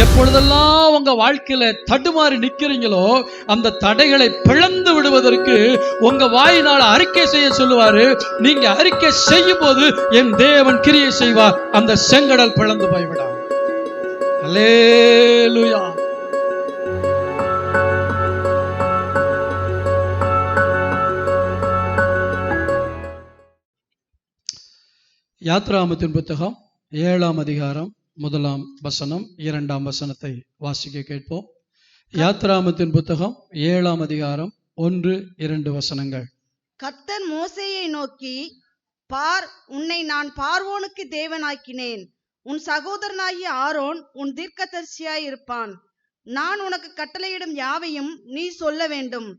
எப்பொழுதெல்லாம் உங்க வாழ்க்கையில தடுமாறி நிக்கிறீங்களோ அந்த தடைகளை பிளந்து விடுவதற்கு உங்க வாயினால் அறிக்கை செய்ய சொல்லுவாரு. நீங்க அறிக்கை செய்யும் போது என் தேவன் கிரியை செய்வார். அந்த செங்கடல் பிளந்து போய்விடும். அல்லேலூயா. யாத்ராகமத்தின் புத்தகம் 7ஆம் அதிகாரம் 1ஆம் வசனம் 2ஆம் வசனத்தை வாசிக்க கேட்போம். யாத்ராகமத்தின் புத்தகம் 7ஆம் அதிகாரம் 1-2 வசனங்கள். கர்த்தர் மோசேயை நோக்கி, பார், உன்னை நான் பார்வோனுக்கு தேவனாக்கினேன். உன் சகோதரனாகிய ஆரோன் உன் தீர்க்கதரிசியாய் இருப்பான். நான் உனக்கு கட்டளையிடும் யாவையும் நீ சொல்ல வேண்டும்.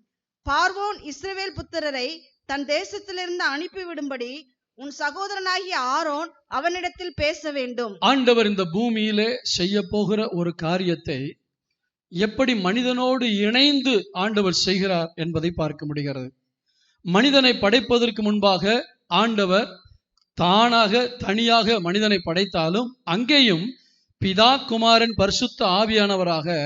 பார்வோன் இஸ்ரவேல் புத்திரரை தன் தேசத்திலிருந்து அனுப்பிவிடும்படி உன் சகோதரனாகிய ஆரோன் அவனிடத்தில் பேச வேண்டும். ஆண்டவர் இந்த பூமியிலே செய்ய போகிற ஒரு காரியத்தை எப்படி மனிதனோடு இணைந்து ஆண்டவர் செய்கிறார் என்பதை பார்க்க முடிகிறது. மனிதனை படைப்பதற்கு முன்பாக ஆண்டவர் தானாக தனியாக மனிதனை படைத்தாலும் அங்கேயும் பிதா, குமாரன், பரிசுத்த ஆவியானவராக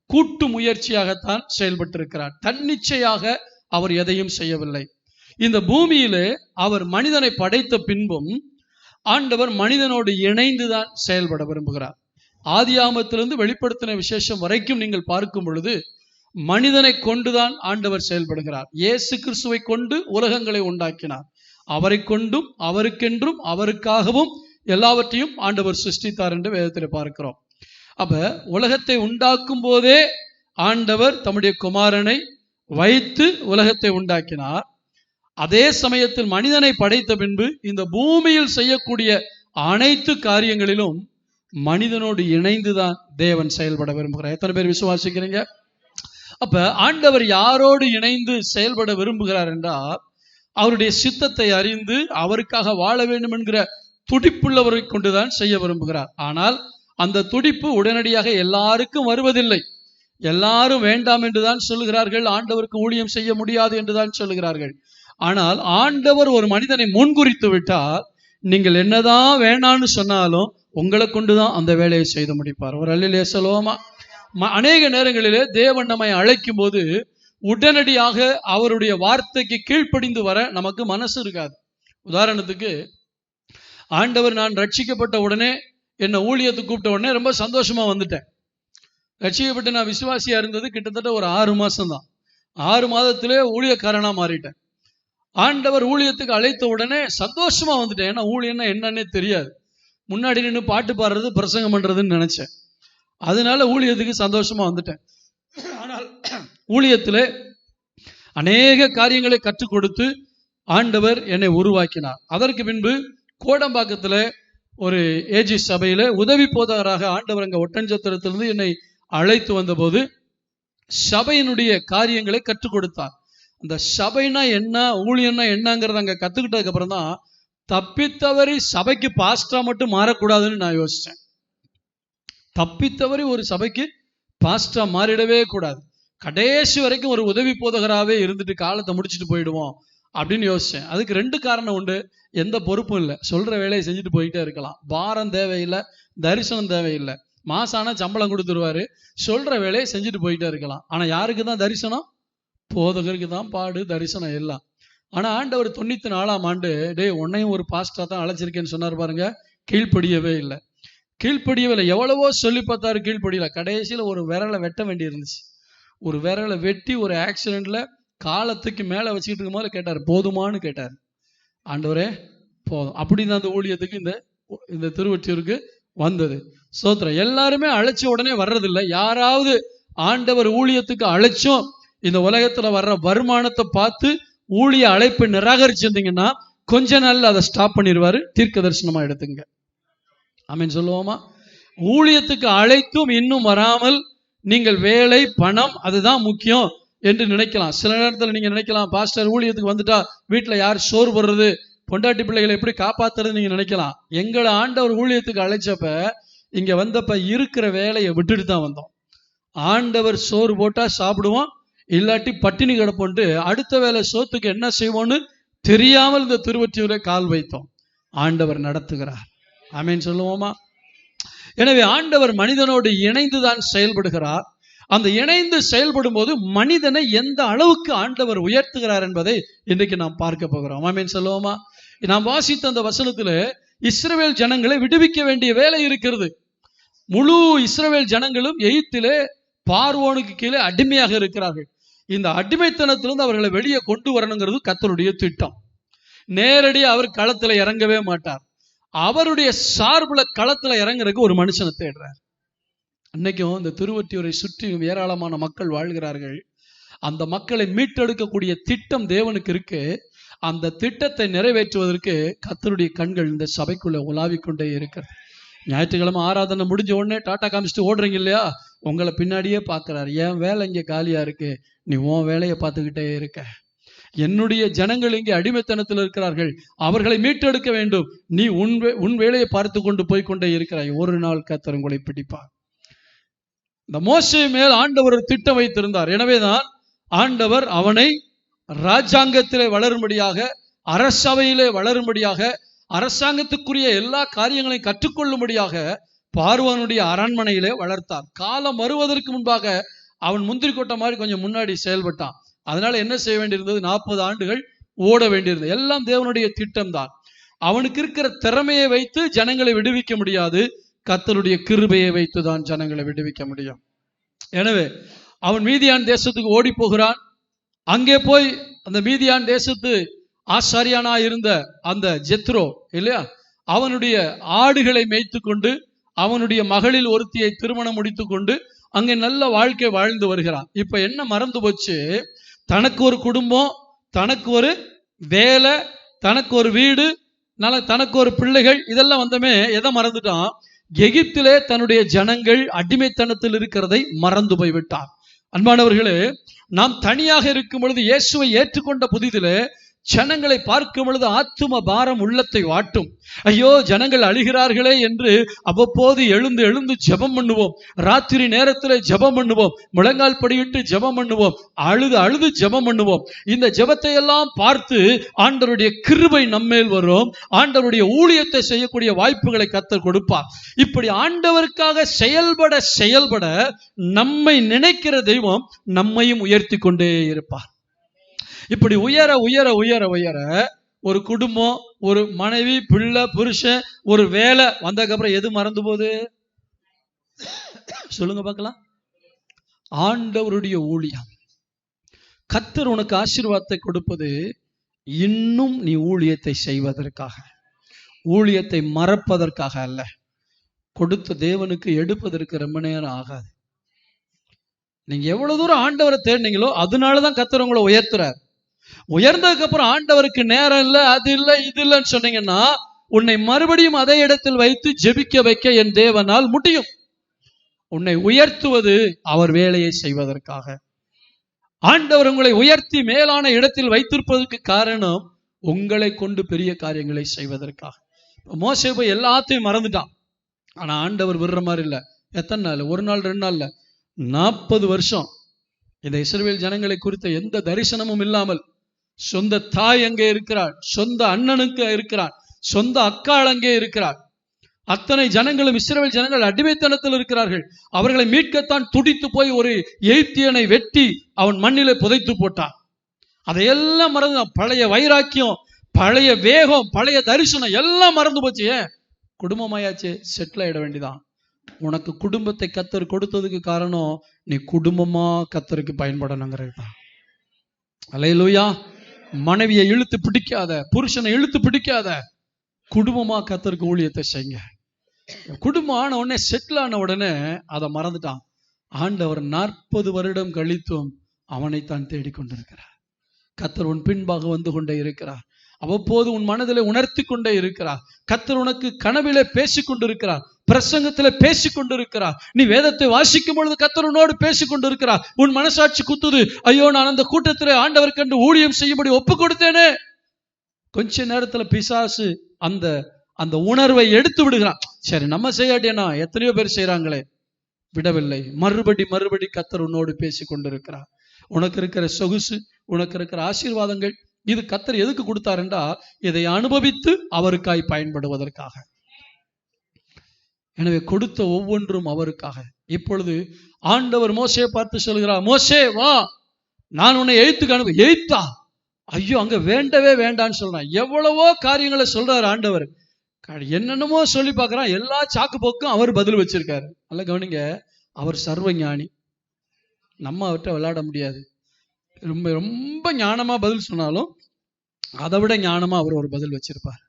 கூட்டு முயற்சியாகத்தான் செயல்பட்டிருக்கிறார். தன்னிச்சையாக அவர் எதையும் செய்யவில்லை. இந்த பூமியிலே அவர் மனிதனை படைத்த பின்பும் ஆண்டவர் மனிதனோடு இணைந்துதான் செயல்பட விரும்புகிறார். ஆதியாகமத்திலிருந்து வெளிப்படுத்தின விசேஷம் வரைக்கும் நீங்கள் பார்க்கும் பொழுது மனிதனை கொண்டுதான் ஆண்டவர் செயல்படுகிறார். இயேசு கிறிஸ்துவை கொண்டு உலகங்களை உண்டாக்கினார். அவரை கொண்டும் அவருக்கென்றும் அவருக்காகவும் எல்லாவற்றையும் ஆண்டவர் சிருஷ்டித்தார் என்று வேதத்தில் பார்க்கிறோம். அப்ப உலகத்தை உண்டாக்கும் போதே ஆண்டவர் தம்முடைய குமாரனை வைத்து உலகத்தை உண்டாக்கினார். அதே சமயத்தில் மனிதனை படைத்த பின்பு இந்த பூமியில் செய்யக்கூடிய அனைத்து காரியங்களிலும் மனிதனோடு இணைந்துதான் தேவன் செயல்பட விரும்புகிறார். எத்தனை பேர் விசுவாசிக்கிறீங்க? அப்ப ஆண்டவர் யாரோடு இணைந்து செயல்பட விரும்புகிறார் என்றால் அவருடைய சித்தத்தை அறிந்து அவருக்காக வாழ வேண்டும் என்கிற துடிப்புள்ளவரை கொண்டுதான் செய்ய விரும்புகிறார். ஆனால் அந்த துடிப்பு உடனடியாக எல்லாருக்கும் வருவதில்லை. எல்லாரும் வேண்டாம் என்றுதான் சொல்லுகிறார்கள். ஆண்டவருக்கு ஊழியம் செய்ய முடியாது என்றுதான் சொல்லுகிறார்கள். ஆனால் ஆண்டவர் ஒரு மனிதனை முன்குறித்து விட்டால் நீங்கள் என்னதான் வேணான்னு சொன்னாலும் உங்களை கொண்டுதான் அந்த வேலையை செய்து முடிப்பார். ஒரு அல்லேலூயா சொல்லுவோமா? அநேக நேரங்களிலே தேவன் நம்மை அழைக்கும் போது உடனடியாக அவருடைய வார்த்தைக்கு கீழ்ப்படிந்து வர நமக்கு மனசு இருக்காது. உதாரணத்துக்கு, ஆண்டவர் நான் ரட்சிக்கப்பட்ட உடனே என்னை ஊழியத்துக்கு கூப்பிட்ட உடனே ரொம்ப சந்தோஷமா வந்துட்டேன். ரட்சிக்கப்பட்டு நான் விசுவாசியா இருந்தது கிட்டத்தட்ட ஒரு 6 மாசம் தான். 6 மாதத்திலே ஊழியக்காரனா மாறிட்டேன். ஆண்டவர் ஊழியத்துக்கு அழைத்த உடனே சந்தோஷமா வந்துட்டேன். ஏன்னா ஊழியம்னா என்னன்னே தெரியாது. முன்னாடி நின்று பாட்டு பாடுறது, பிரசங்கம் பண்றதுன்னு நினைச்சேன். அதனால ஊழியத்துக்கு சந்தோஷமா வந்துட்டேன். ஆனால் ஊழியத்திலே அநேக காரியங்களை கற்றுக் கொடுத்து ஆண்டவர் என்னை உருவாக்கினார். அதற்கு பின்பு கோடம்பாக்கத்துல ஒரு ஏஜி சபையில உதவி போதகராக ஆண்டவர் அங்க ஒட்டஞ்சத்திரத்திலிருந்து என்னை அழைத்து வந்த போது சபையினுடைய காரியங்களை கற்றுக் கொடுத்தார். அந்த சபைனா என்ன, ஊழியம்னா என்னங்கிறத அங்க கத்துக்கிட்டதுக்கு அப்புறம் தான் தப்பித்தவரி சபைக்கு பாஸ்டரா மட்டும் மாறக்கூடாதுன்னு நான் யோசிச்சேன். தப்பித்தவரி ஒரு சபைக்கு பாஸ்டரா மாறிடவே கூடாது. கடைசி வரைக்கும் ஒரு உதவி போதகராகவே இருந்துட்டு காலத்தை முடிச்சுட்டு போயிடுவோம் அப்படின்னு யோசிச்சேன். அதுக்கு 2 காரணம் உண்டு. எந்த பொறுப்பும் இல்லை, சொல்ற வேலையை செஞ்சுட்டு போயிட்டே இருக்கலாம். பாரம் தேவையில்லை, தரிசனம் தேவையில்லை. மாசம் ஆனா சம்பளம் கொடுத்துருவாரு, சொல்ற வேலையை செஞ்சுட்டு போயிட்டே இருக்கலாம். ஆனா யாருக்கு தான் தரிசனம்? போதகருக்கு தான் பாடு, தரிசனம் எல்லாம். ஆனா ஆண்டவர் 94ஆம் ஆண்டு உன்னையும் ஒரு பாஸ்டரா தான் அழைச்சிருக்கேன்னு சொன்னார் பாருங்க. கீழ்ப்படியவே இல்லை. எவ்வளவோ சொல்லி பார்த்தாரு, கீழ்ப்படியல. கடைசியில ஒரு விரலை வெட்ட வேண்டி இருந்துச்சு. ஒரு விரலை வெட்டி ஒரு ஆக்சிடென்ட்ல காலத்துக்கு மேல வச்சுக்கிட்டு இருக்கும் போது கேட்டார், போதுமானு கேட்டார். ஆண்டவரே போதும். அப்படின்னு அந்த ஊழியத்துக்கு இந்த திருவொற்றியூருக்கு வந்தது. ஸ்தோத்திரம். எல்லாருமே அழைச்ச உடனே வர்றதில்லை. யாராவது ஆண்டவர் ஊழியத்துக்கு அழைச்சும் இந்த உலகத்துல வர்ற வருமானத்தை பார்த்து ஊழிய அழைப்பை நிராகரிச்சிருந்தீங்கன்னா கொஞ்ச நாள்ல அதை ஸ்டாப் பண்ணிடுவாரு. தீர்க்க தரிசனமா எடுத்துங்க. ஆமீன் சொல்லுவோமா? ஊழியத்துக்கு அழைத்தும் இன்னும் வராமல் நீங்கள் வேலை, பணம் அதுதான் முக்கியம் என்று நினைக்கலாம். சில நேரத்தில் நீங்க நினைக்கலாம், பாஸ்டர் ஊழியத்துக்கு வந்துட்டா வீட்டுல யார் சோறு போடுறது, பொண்டாட்டி பிள்ளைகளை எப்படி காப்பாத்துறது நீங்க நினைக்கலாம். எங்களை ஆண்டவர் ஊழியத்துக்கு அழைச்சப்ப இங்க வந்தப்ப இருக்கிற வேலையை விட்டுட்டு தான் வந்தோம். ஆண்டவர் சோறு போட்டா சாப்பிடுவோம், இல்லாட்டி பட்டினி கிடப்போன்ட்டு அடுத்த வேலை சோத்துக்கு என்ன செய்வோம்னு தெரியாமல் இந்த திருவொற்றியூரை கால் வைத்தோம். ஆண்டவர் நடத்துகிறார். ஆமேன் சொல்லுவோமா? எனவே ஆண்டவர் மனிதனோடு இணைந்துதான் செயல்படுகிறார். அந்த இணைந்து செயல்படும் போது மனிதனை எந்த அளவுக்கு ஆண்டவர் உயர்த்துகிறார் என்பதை இன்றைக்கு நாம் பார்க்க போகிறோம். ஆமேன் சொல்லுவோமா? நாம் வாசித்த அந்த வசனத்துல இஸ்ரவேல் ஜனங்களை விடுவிக்க வேண்டிய வேலை இருக்கிறது. முழு இஸ்ரவேல் ஜனங்களும் எகிப்திலே பார்வோனுக்கு கீழே அடிமையாக இருக்கிறார்கள். இந்த அடிமைத்தனத்திலிருந்து அவர்களை வெளியே கொண்டு வரணுங்கிறது கர்த்தருடைய திட்டம். நேரடியாக அவர் களத்துல இறங்கவே மாட்டார். அவருடைய சார்புல களத்துல இறங்குறதுக்கு ஒரு மனுஷனை தேடுறார். அன்னைக்கும் இந்த திருவொற்றியூரை சுற்றியும் ஏராளமான மக்கள் வாழ்கிறார்கள். அந்த மக்களை மீட்டெடுக்கக்கூடிய திட்டம் தேவனுக்கு இருக்கு. அந்த திட்டத்தை நிறைவேற்றுவதற்கு கர்த்தருடைய கண்கள் இந்த சபைக்குள்ள உலாவிக் கொண்டே இருக்கிறது. ஞாயிற்றுக்கிழமை ஆராதனை முடிஞ்ச உடனே டாட்டா காமிச்சிட்டு ஓடுறீங்க இல்லையா, உங்களை பின்னாடியே பார்க்கிறார். என் வேலை இங்கே காலியா இருக்கு, நீ உன் வேலையை பார்த்துக்கிட்டே இருக்க. என்னுடைய ஜனங்கள் இங்கே அடிமைத்தனத்தில் இருக்கிறார்கள், அவர்களை மீட்டெடுக்க வேண்டும். நீ உன் வேலையை பார்த்து கொண்டு போய் கொண்டே இருக்கிறாய். ஒரு நாள் கர்த்தர் உங்களை பிடிப்பார். இந்த மோசே மேல் ஆண்டவர் ஒரு திட்டம் வைத்திருந்தார். எனவேதான் ஆண்டவர் அவனை ராஜாங்கத்திலே வளரும்படியாக, அரசவையிலே வளரும்படியாக, அரசாங்கத்துக்குரிய எல்லா காரியங்களையும் கற்றுக்கொள்ளும்படியாக பார்வோனுடைய அரண்மனையிலே வளர்த்தார். காலம் வருவதற்கு முன்பாக அவன் முந்திரி கொட்டை மாதிரி கொஞ்சம் முன்னாடி செயல்பட்டான். அதனால என்ன செய்ய வேண்டியிருந்தது? 40 ஆண்டுகள் ஓட வேண்டியிருந்தது. எல்லாம் தேவனுடைய திட்டம் தான். அவனுக்கு இருக்கிற திறமையை வைத்து ஜனங்களை விடுவிக்க முடியாது, கர்த்தருடைய கிருபையை வைத்து தான் ஜனங்களை விடுவிக்க முடியும். எனவே அவன் மீதியான் தேசத்துக்கு ஓடி போகிறான். அங்கே போய் அந்த மீதியான் தேசத்து ஆசாரியானா இருந்த அந்த ஜெத்ரோ இல்லையா, அவனுடைய ஆடுகளை மேய்த்து கொண்டு அவனுடைய மகளில் ஒருத்தியை திருமணம் முடித்து கொண்டு அங்கே நல்ல வாழ்க்கை வாழ்ந்து வருகிறான். இப்ப என்ன மறந்து போச்சு? தனக்கு ஒரு குடும்பம், தனக்கு ஒரு வேலை, தனக்கு ஒரு வீடு, தனக்கு ஒரு பிள்ளைகள், இதெல்லாம் வந்தமே எதை மறந்துட்டான்? எகிப்திலே தன்னுடைய ஜனங்கள் அடிமைத்தனத்தில் இருக்கிறதை மறந்து போய்விட்டார். அன்பானவர்களே, நாம் தனியாக இருக்கும் பொழுது, இயேசுவை ஏற்றுக்கொண்ட புதிதிலே ஜனங்களை பார்க்கும் பொழுது ஆத்தும பாரம் உள்ளத்தை வாட்டும். ஐயோ ஜனங்கள் அழுகிறார்களே என்று அவ்வப்போது எழுந்து எழுந்து ஜெபம் பண்ணுவோம். ராத்திரி நேரத்தில் ஜெபம் பண்ணுவோம், முழங்கால் படியிட்டு ஜெபம் பண்ணுவோம், அழுது அழுது ஜெபம் பண்ணுவோம். இந்த ஜெபத்தை எல்லாம் பார்த்து ஆண்டவருடைய கிருபை நம்மேல் வரும். ஆண்டவருடைய ஊழியத்தை செய்யக்கூடிய வாய்ப்புகளை கர்த்தர் கொடுப்பார். இப்படி ஆண்டவருக்காக செயல்பட செயல்பட நம்மை நினைக்கிற தெய்வம் நம்மையும் உயர்த்தி கொண்டே இருப்பார். இப்படி உயர உயர உயர உயர ஒரு குடும்பம், ஒரு மனைவி, பிள்ளை, புருஷன், ஒரு வேலை வந்ததுக்கப்புறம் எது மறந்து போகுது? சொல்லுங்க பார்க்கலாம். ஆண்டவருடைய ஊழியம். கர்த்தர் உனக்கு ஆசீர்வாதத்தை கொடுப்பது இன்னும் நீ ஊழியத்தை செய்வதற்காக, ஊழியத்தை மறப்பதற்காக அல்ல. கொடுத்த தேவனுக்கு எடுப்பதற்கு ரொம்ப நேரம் ஆகாது. நீங்க எவ்வளவு தூரம் ஆண்டவரை தேடினீங்களோ அதனாலதான் கர்த்தர் உங்களை உயர்த்துறார். உயர்ந்ததுக்கு அப்புறம் ஆண்டவருக்கு நேரம் இல்லை, அது இல்லை, இது இல்லைன்னு சொன்னீங்கன்னா உன்னை மறுபடியும் அதே இடத்தில் வைத்து ஜெபிக்க வைக்க என் தேவனால் முடியும். உன்னை உயர்த்துவது அவர் வேலையை செய்வதற்காக. ஆண்டவர் உங்களை உயர்த்தி மேலான இடத்தில் வைத்திருப்பதற்கு காரணம் உங்களை கொண்டு பெரிய காரியங்களை செய்வதற்காக. மோசே போய் எல்லாத்தையும் மறந்துட்டான். ஆனா ஆண்டவர் விடுற மாதிரி இல்லை. எத்தனை நாள்? ஒரு நாள் 2 நாள்ல 40 வருஷம் இந்த இஸ்ரவேல் ஜனங்களை குறித்த எந்த தரிசனமும் இல்லாமல், சொந்த தாய் அங்கே இருக்கிறாள், சொந்த அண்ணனுக்கு இருக்கிறாள், சொந்த அக்காள் அங்கே இருக்கிறாள். அத்தனை ஜனங்களும் இஸ்ரவேல் ஜனங்கள் அடிமைத்தனத்தில் இருக்கிறார்கள். அவர்களை மீட்கத்தான் துடித்து போய் ஒரு எகிப்தியனை வெட்டி அவன் மண்ணிலே புதைத்து போட்டான். அதையெல்லாம் மறந்து, பழைய வைராக்கியம், பழைய வேகம், பழைய தரிசனம் எல்லாம் மறந்து போச்சு. ஏன்? குடும்பமாயாச்சு, செட்டில் ஆயிட வேண்டிதான். உனக்கு குடும்பத்தை கர்த்தர் கொடுத்ததுக்கு காரணம் நீ குடும்பமா கர்த்தருக்கு பயன்படணுங்கிறது தான். அல்லேலூயா. மனைவியை இழுத்து பிடிக்காத, புருஷனை இழுத்து பிடிக்காத, குடும்பமா கர்த்தருக்கு ஊழியத்தை செய்யுங்க. குடும்பம் ஆன உடனே, செட்டில் ஆன உடனே அதை மறந்துட்டான். ஆண்டவர் 40 வருடம் கழித்தும் அவனைத்தான் தேடிக்கொண்டிருக்கிறார். கர்த்தர் உன் பின்பாக வந்து கொண்டே இருக்கிறார். அவ்வப்போது உன் மனதிலே உணர்த்தி கொண்டே இருக்கிறார். கர்த்தர் உனக்கு கனவிலே பேசிக் கொண்டிருக்கிறார். பிரசங்கத்துல பேசிக் கொண்டிருக்கிறார். நீ வேதத்தை வாசிக்கும் பொழுது கர்த்தர் உன்னோடு பேசிக் கொண்டிருக்கிறார். உன் மனசாட்சி குத்துது, ஐயோ நான் அந்த கூட்டத்தில் ஆண்டவருக்கு என்று ஊழியம் செய்யும்படி ஒப்பு கொடுத்தேனே. கொஞ்ச நேரத்துல பிசாசு அந்த அந்த உணர்வை எடுத்து விடுகிறான். சரி நம்ம செய்யாட்டியா, எத்தனையோ பேர் செய்யறாங்களே, விடவில்லை. மறுபடி கர்த்தர் உன்னோடு பேசி கொண்டிருக்கிறார். உனக்கு இருக்கிற சொகுசு, உனக்கு இருக்கிற ஆசீர்வாதங்கள், இது கர்த்தர் எதுக்கு கொடுத்தாருண்டா இதை அனுபவித்து அவருக்காய் பயன்படுவதற்காக. எனவே கொடுத்த ஒவ்வொன்றும் அவருக்காக. இப்பொழுது ஆண்டவர் மோசேயை பார்த்து சொல்கிறார், மோசே வா, நான் உன்னை எய்த்துக்கு அனுப்ப. எய்த்தா? ஐயோ, அங்க வேண்டவே வேண்டான்னு சொல்றான். எவ்வளவோ காரியங்களை சொல்றாரு ஆண்டவர். என்னென்னமோ சொல்லி பார்க்கறான். எல்லா சாக்கு போக்கும் அவர் பதில் வச்சிருக்காரு. நல்லா கவனிங்க, அவர் சர்வ ஞானி. நம்ம அவர்கிட்ட விளையாட முடியாது. ரொம்ப ரொம்ப ஞானமா பதில் சொன்னாலும் அதை விட ஞானமா அவர் ஒரு பதில் வச்சிருப்பார்.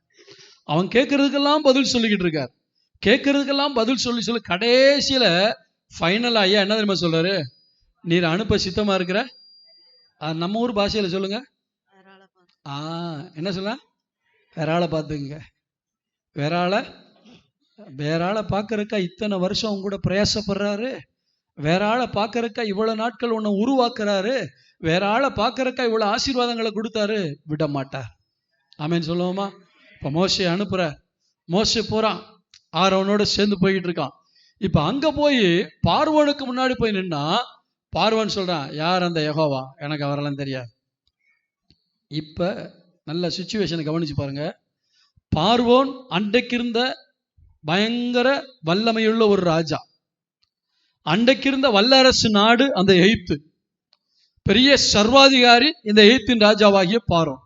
அவன் கேட்கறதுக்கெல்லாம் பதில் சொல்லிக்கிட்டு இருக்கார். கேட்கறதுக்கெல்லாம் பதில் சொல்லி கடைசியில ஃபைனல் ஐயா என்ன தெரியுமா சொல்றாரு? நீர் அனுப்ப சித்தமா இருக்கிற, நம்ம ஊர் பாஷையில சொல்லுங்க, என்ன சொல்ல, வேற ஆளை பார்த்துங்க. வேற ஆளை பார்க்கறக்கா இத்தனை வருஷம் அவங்க கூட பிரயாசப்படுறாரு. வேற ஆளை பார்க்கறக்கா இவ்வளவு நாட்கள் உன்னை உருவாக்குறாரு. வேற ஆளை பார்க்கறக்கா இவ்வளவு ஆசீர்வாதங்களை கொடுத்தாரு. விட மாட்டார். ஆமேன்னு சொல்லுவோமா? இப்ப மோசே அனுப்புறார். மோசே போறான், ஆரோனோட சேர்ந்து போய்கிட்டு இருக்கான். இப்ப அங்க போய் பார்வோனுக்கு முன்னாடி போய் நின்னா பார்வோன் சொல்றான், யார் அந்த யெகோவா? எனக்கு அவரெல்லாம் தெரியாது. இப்ப நல்ல சிச்சுவேஷனை கவனிச்சு பாருங்க. பார்வோன் அன்றைக்கு இருந்த பயங்கர வல்லமையுள்ள ஒரு ராஜா. அன்றைக்கு இருந்த வல்லரசு நாடு அந்த எகிப்து. பெரிய சர்வாதிகாரி இந்த எகிப்தின் ராஜாவாகிய பார்வோன்.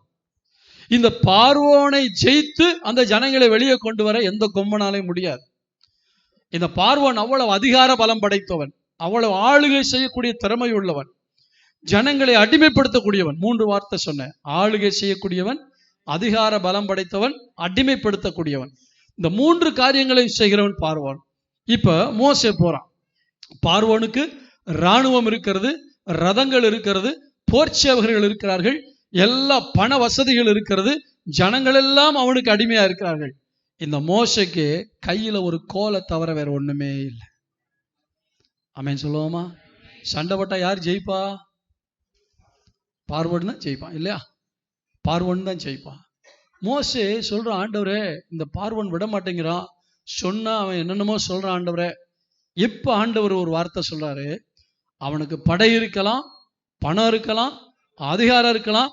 இந்த பார்வோனை ஜெயித்து அந்த ஜனங்களை வெளியே கொண்டு வர எந்த கொம்பனாலையும் முடியாது. இந்த பார்வோன் அவ்வளவு அதிகார பலம் படைத்தவன், அவ்வளவு ஆளுகை செய்யக்கூடிய திறமை உள்ளவன், ஜனங்களை அடிமைப்படுத்தக்கூடியவன். 3 வார்த்தை சொன்னேன். ஆளுகை செய்யக்கூடியவன், அதிகார பலம் படைத்தவன், அடிமைப்படுத்தக்கூடியவன். இந்த 3 காரியங்களையும் செய்கிறவன் பார்வோன். இப்ப மோசே போறான். பார்வோனுக்கு இராணுவம் இருக்கிறது, ரதங்கள் இருக்கிறது, போர்ச்சேவகர்கள் இருக்கிறார்கள், எல்லா பண வசதிகள் இருக்கிறது, ஜனங்கள் எல்லாம் அவனுக்கு அடிமையா இருக்கிறார்கள். இந்த மோசேக்கு கையில ஒரு கோலை தவிர வேற ஒண்ணுமே இல்லை. ஆமென் சொல்லுவோமா? சண்டை போட்டா யார் ஜெயிப்பா? பார்வோன் தான் ஜெயிப்பான் இல்லையா? பார்வோன் தான் ஜெயிப்பான். மோசே சொல்றான், ஆண்டவரே இந்த பார்வோன் விட மாட்டேங்கிறான், சொன்னா அவன் என்னென்னமோ சொல்றான் ஆண்டவரே. இப்ப ஆண்டவர் ஒரு வார்த்தை சொல்றாரு, அவனுக்கு படை இருக்கலாம், பணம் இருக்கலாம், அதிகாரம் இருக்கலாம்,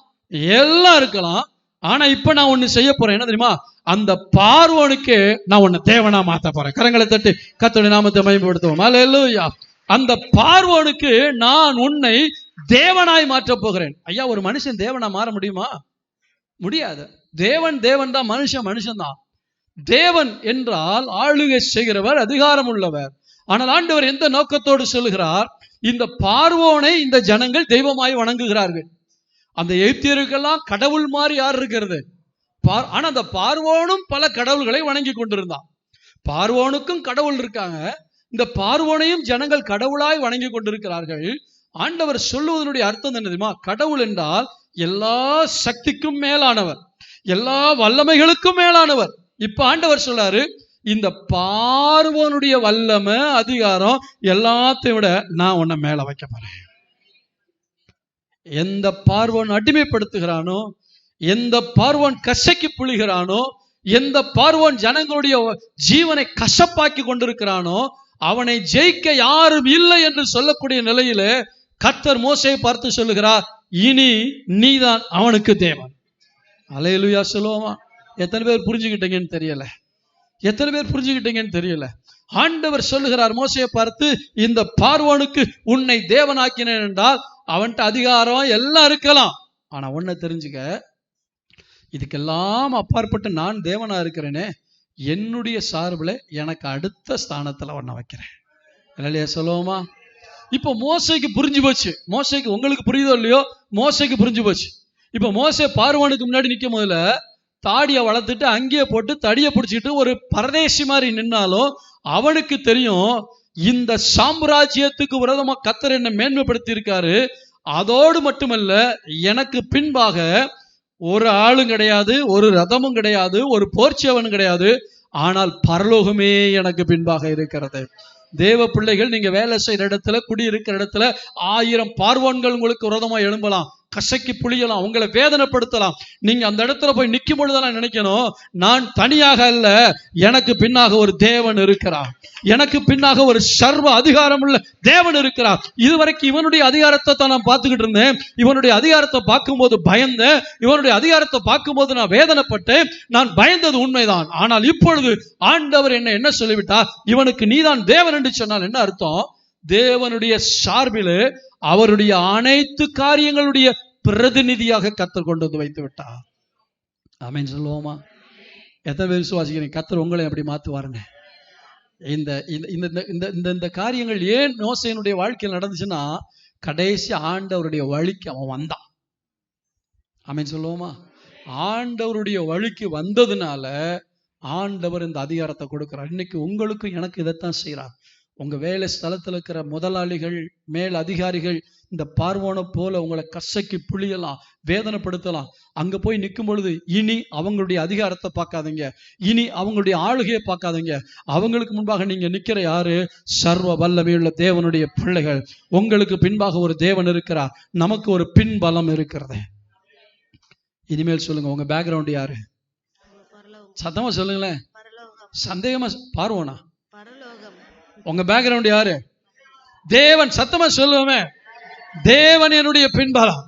எல்லாம் இருக்கலாம். ஆனா இப்ப நான் ஒண்ணு செய்ய போறேன். என்ன தெரியுமா? அந்த பார்வோனுக்கு நான் உன்னை தேவனா மாத்த போறேன். கரங்களை தட்டி கர்த்தருடைய நாமத்தை மகிமைப்படுத்துவோம். அல்லேலூயா. அந்த பார்வோனுக்கு நான் உன்னை தேவனாய் மாற்ற போகிறேன். ஐயா, ஒரு மனுஷன் தேவனா மாற முடியுமா? முடியாது. தேவன் தேவன் தான், மனுஷன் மனுஷன் தான். தேவன் என்றால் ஆளுகை செய்கிறவர், அதிகாரம் உள்ளவர். ஆனால் ஆண்டவர் எந்த நோக்கத்தோடு சொல்லுகிறார்? இந்த பார்வோனை இந்த ஜனங்கள் தெய்வமாய் வணங்குகிறார்கள். அந்த எகிப்தியருக்கெல்லாம் கடவுள் மாதிரி யார் இருக்கிறது? ஆனா அந்த பார்வோனும் பல கடவுள்களை வணங்கி கொண்டிருந்தான். பார்வோனுக்கும் கடவுள் இருக்காங்க. இந்த பார்வோனையும் ஜனங்கள் கடவுளாய் வணங்கி கொண்டிருக்கிறார்கள். ஆண்டவர் சொல்லுவதனுடைய அர்த்தம் என்ன தெரியுமா? கடவுள் என்றால் எல்லா சக்திக்கும் மேலானவர், எல்லா வல்லமைகளுக்கும் மேலானவர். இப்ப ஆண்டவர் சொல்றாரு, இந்த பார்வோனுடைய வல்லமை, அதிகாரம் எல்லாத்தையும் விட நான் உன்னை மேல வைக்க போறேன். எந்த பார்வோன் அடிமைப்படுத்துகிறானோ, எந்த பார்வோன் கசக்கி புழிகிறானோ, எந்த பார்வோன் ஜனங்களுடைய ஜீவனை கசப்பாக்கி கொண்டிருக்கிறானோ, அவனை ஜெயிக்க யாரும் இல்லை என்று சொல்லக்கூடிய நிலையில கர்த்தர் மோசேயை பார்த்து சொல்லுகிறார், இனி நீதான் அவனுக்கு தேவன். அல்லேலூயா சொல்லுவோமா? எத்தனை பேர் புரிஞ்சுக்கிட்டீங்கன்னு தெரியல, எத்தனை பேர் புரிஞ்சுக்கிட்டீங்கன்னு தெரியல. ஆண்டவர் சொல்லுகிறார் மோசேயை பார்த்து, இந்த பார்வோனுக்கு உன்னை தேவனாக்கினேன் என்றால் அவன்கிட்ட அதிகாரம் எல்லாம் இருக்கலாம். ஆனா ஒன்ன தெரிஞ்சுக்க, இதுக்கெல்லாம் அப்பாற்பட்டு நான் தேவனா இருக்கிறேனே, என்னுடைய சார்பில் எனக்கு அடுத்த ஸ்தானத்துல உன்னை வைக்கிறேன். இல்லையா சொல்லுவோமா? இப்ப மோசேக்கு புரிஞ்சு போச்சு. மோசேக்கு, உங்களுக்கு புரியுதோ இல்லையோ, மோசேக்கு புரிஞ்சு போச்சு. இப்ப மோசே பார்வோனுக்கு முன்னாடி நிற்கும் போதுல தாடியை வளர்த்துட்டு அங்கேயே போட்டு தடியை பிடிச்சிட்டு ஒரு பரதேசி மாதிரி நின்னாலும் அவனுக்கு தெரியும், இந்த சாம்ராஜ்யத்துக்கு விரோதமா கர்த்தர் என்னை மேன்மைப்படுத்தி இருக்காரு. அதோடு மட்டுமல்ல, எனக்கு பின்பாக ஒரு ஆளும் கிடையாது, ஒரு ரதமும் கிடையாது, ஒரு போர்ச்சேவனும் கிடையாது. ஆனால் பரலோகமே எனக்கு பின்பாக இருக்கிறது. தேவ பிள்ளைகள், நீங்க வேலை செய்யற இடத்துல, குடியிருக்கிற இடத்துல 1000 பார்வோன்கள் உங்களுக்கு விரோதமா எழும்பலாம், கசக்கி புளியலாம், உங்களை வேதனைப்படுத்தலாம். நீங்க அந்த இடத்துல போய் நிற்கும் பொழுதெல்லாம் நினைக்கணும், நான் தனியாக அல்ல, எனக்கு பின்னாக ஒரு தேவன் இருக்கிறார், எனக்கு பின்னாக ஒரு சர்வ அதிகாரம் உள்ள தேவன் இருக்கிறார். இதுவரைக்கும் இவனுடைய அதிகாரத்தை தான் நான் பார்த்துக்கிட்டு இருந்தேன், இவனுடைய அதிகாரத்தை பார்க்கும்போது பயந்தேன், இவனுடைய அதிகாரத்தை பார்க்கும்போது நான் வேதனைப்பட்டேன், நான் பயந்தது உண்மைதான். ஆனால் இப்பொழுது ஆண்டவர் என்ன சொல்லிவிட்டார், இவனுக்கு நீதான் தேவன் என்று சொன்னால் என்ன அர்த்தம்? தேவனுடைய சார்பில் அவருடைய அனைத்து காரியங்களுடைய பிரதிநிதியாக கர்த்தர் கொண்டு வந்து வைத்து விட்டார். ஆமென் சொல்லுவோமா? எத்தனை பேர் விசுவாசிக்கிறீங்க கர்த்தர் உங்களை அப்படி மாத்துவாருங்க? இந்த இந்த காரியங்கள் ஏன் மோசேயினுடைய வாழ்க்கையில் நடந்துச்சுன்னா, கடைசி ஆண்டவருடைய வழிக்கு அவன் வந்தான். ஆமென் சொல்லுவோமா? ஆண்டவருடைய வழிக்கு வந்ததுனால ஆண்டவர் இந்த அதிகாரத்தை கொடுக்கிறார். இன்னைக்கு உங்களுக்கு எனக்கு இதைத்தான் செய்யறார். உங்க வேலை ஸ்தலத்தில் இருக்கிற முதலாளிகள், மேல் அதிகாரிகள் இந்த பார்வோனை போல உங்களை கசக்கி புளியலாம், வேதனைப்படுத்தலாம். அங்க போய் நிற்கும் பொழுது இனி அவங்களுடைய அதிகாரத்தை பார்க்காதீங்க, இனி அவங்களுடைய ஆளுகையை பார்க்காதீங்க. அவங்களுக்கு முன்பாக நீங்க நிக்கிற யாரு? சர்வ வல்லமையுள்ள தேவனுடைய பிள்ளைகள். உங்களுக்கு பின்பாக ஒரு தேவன் இருக்கிறார், நமக்கு ஒரு பின்பலம் இருக்கிறது. இனிமேல் சொல்லுங்க, உங்க பேக்ரவுண்ட் யாரு? சத்தமா சொல்லுங்களேன், சந்தேகமா. பார்வோனா? உங்க பேக்ரவுண்ட் யாரு? தேவன். சத்தமா சொல்லுவோமே, தேவன் என்னுடைய பின்பலம்.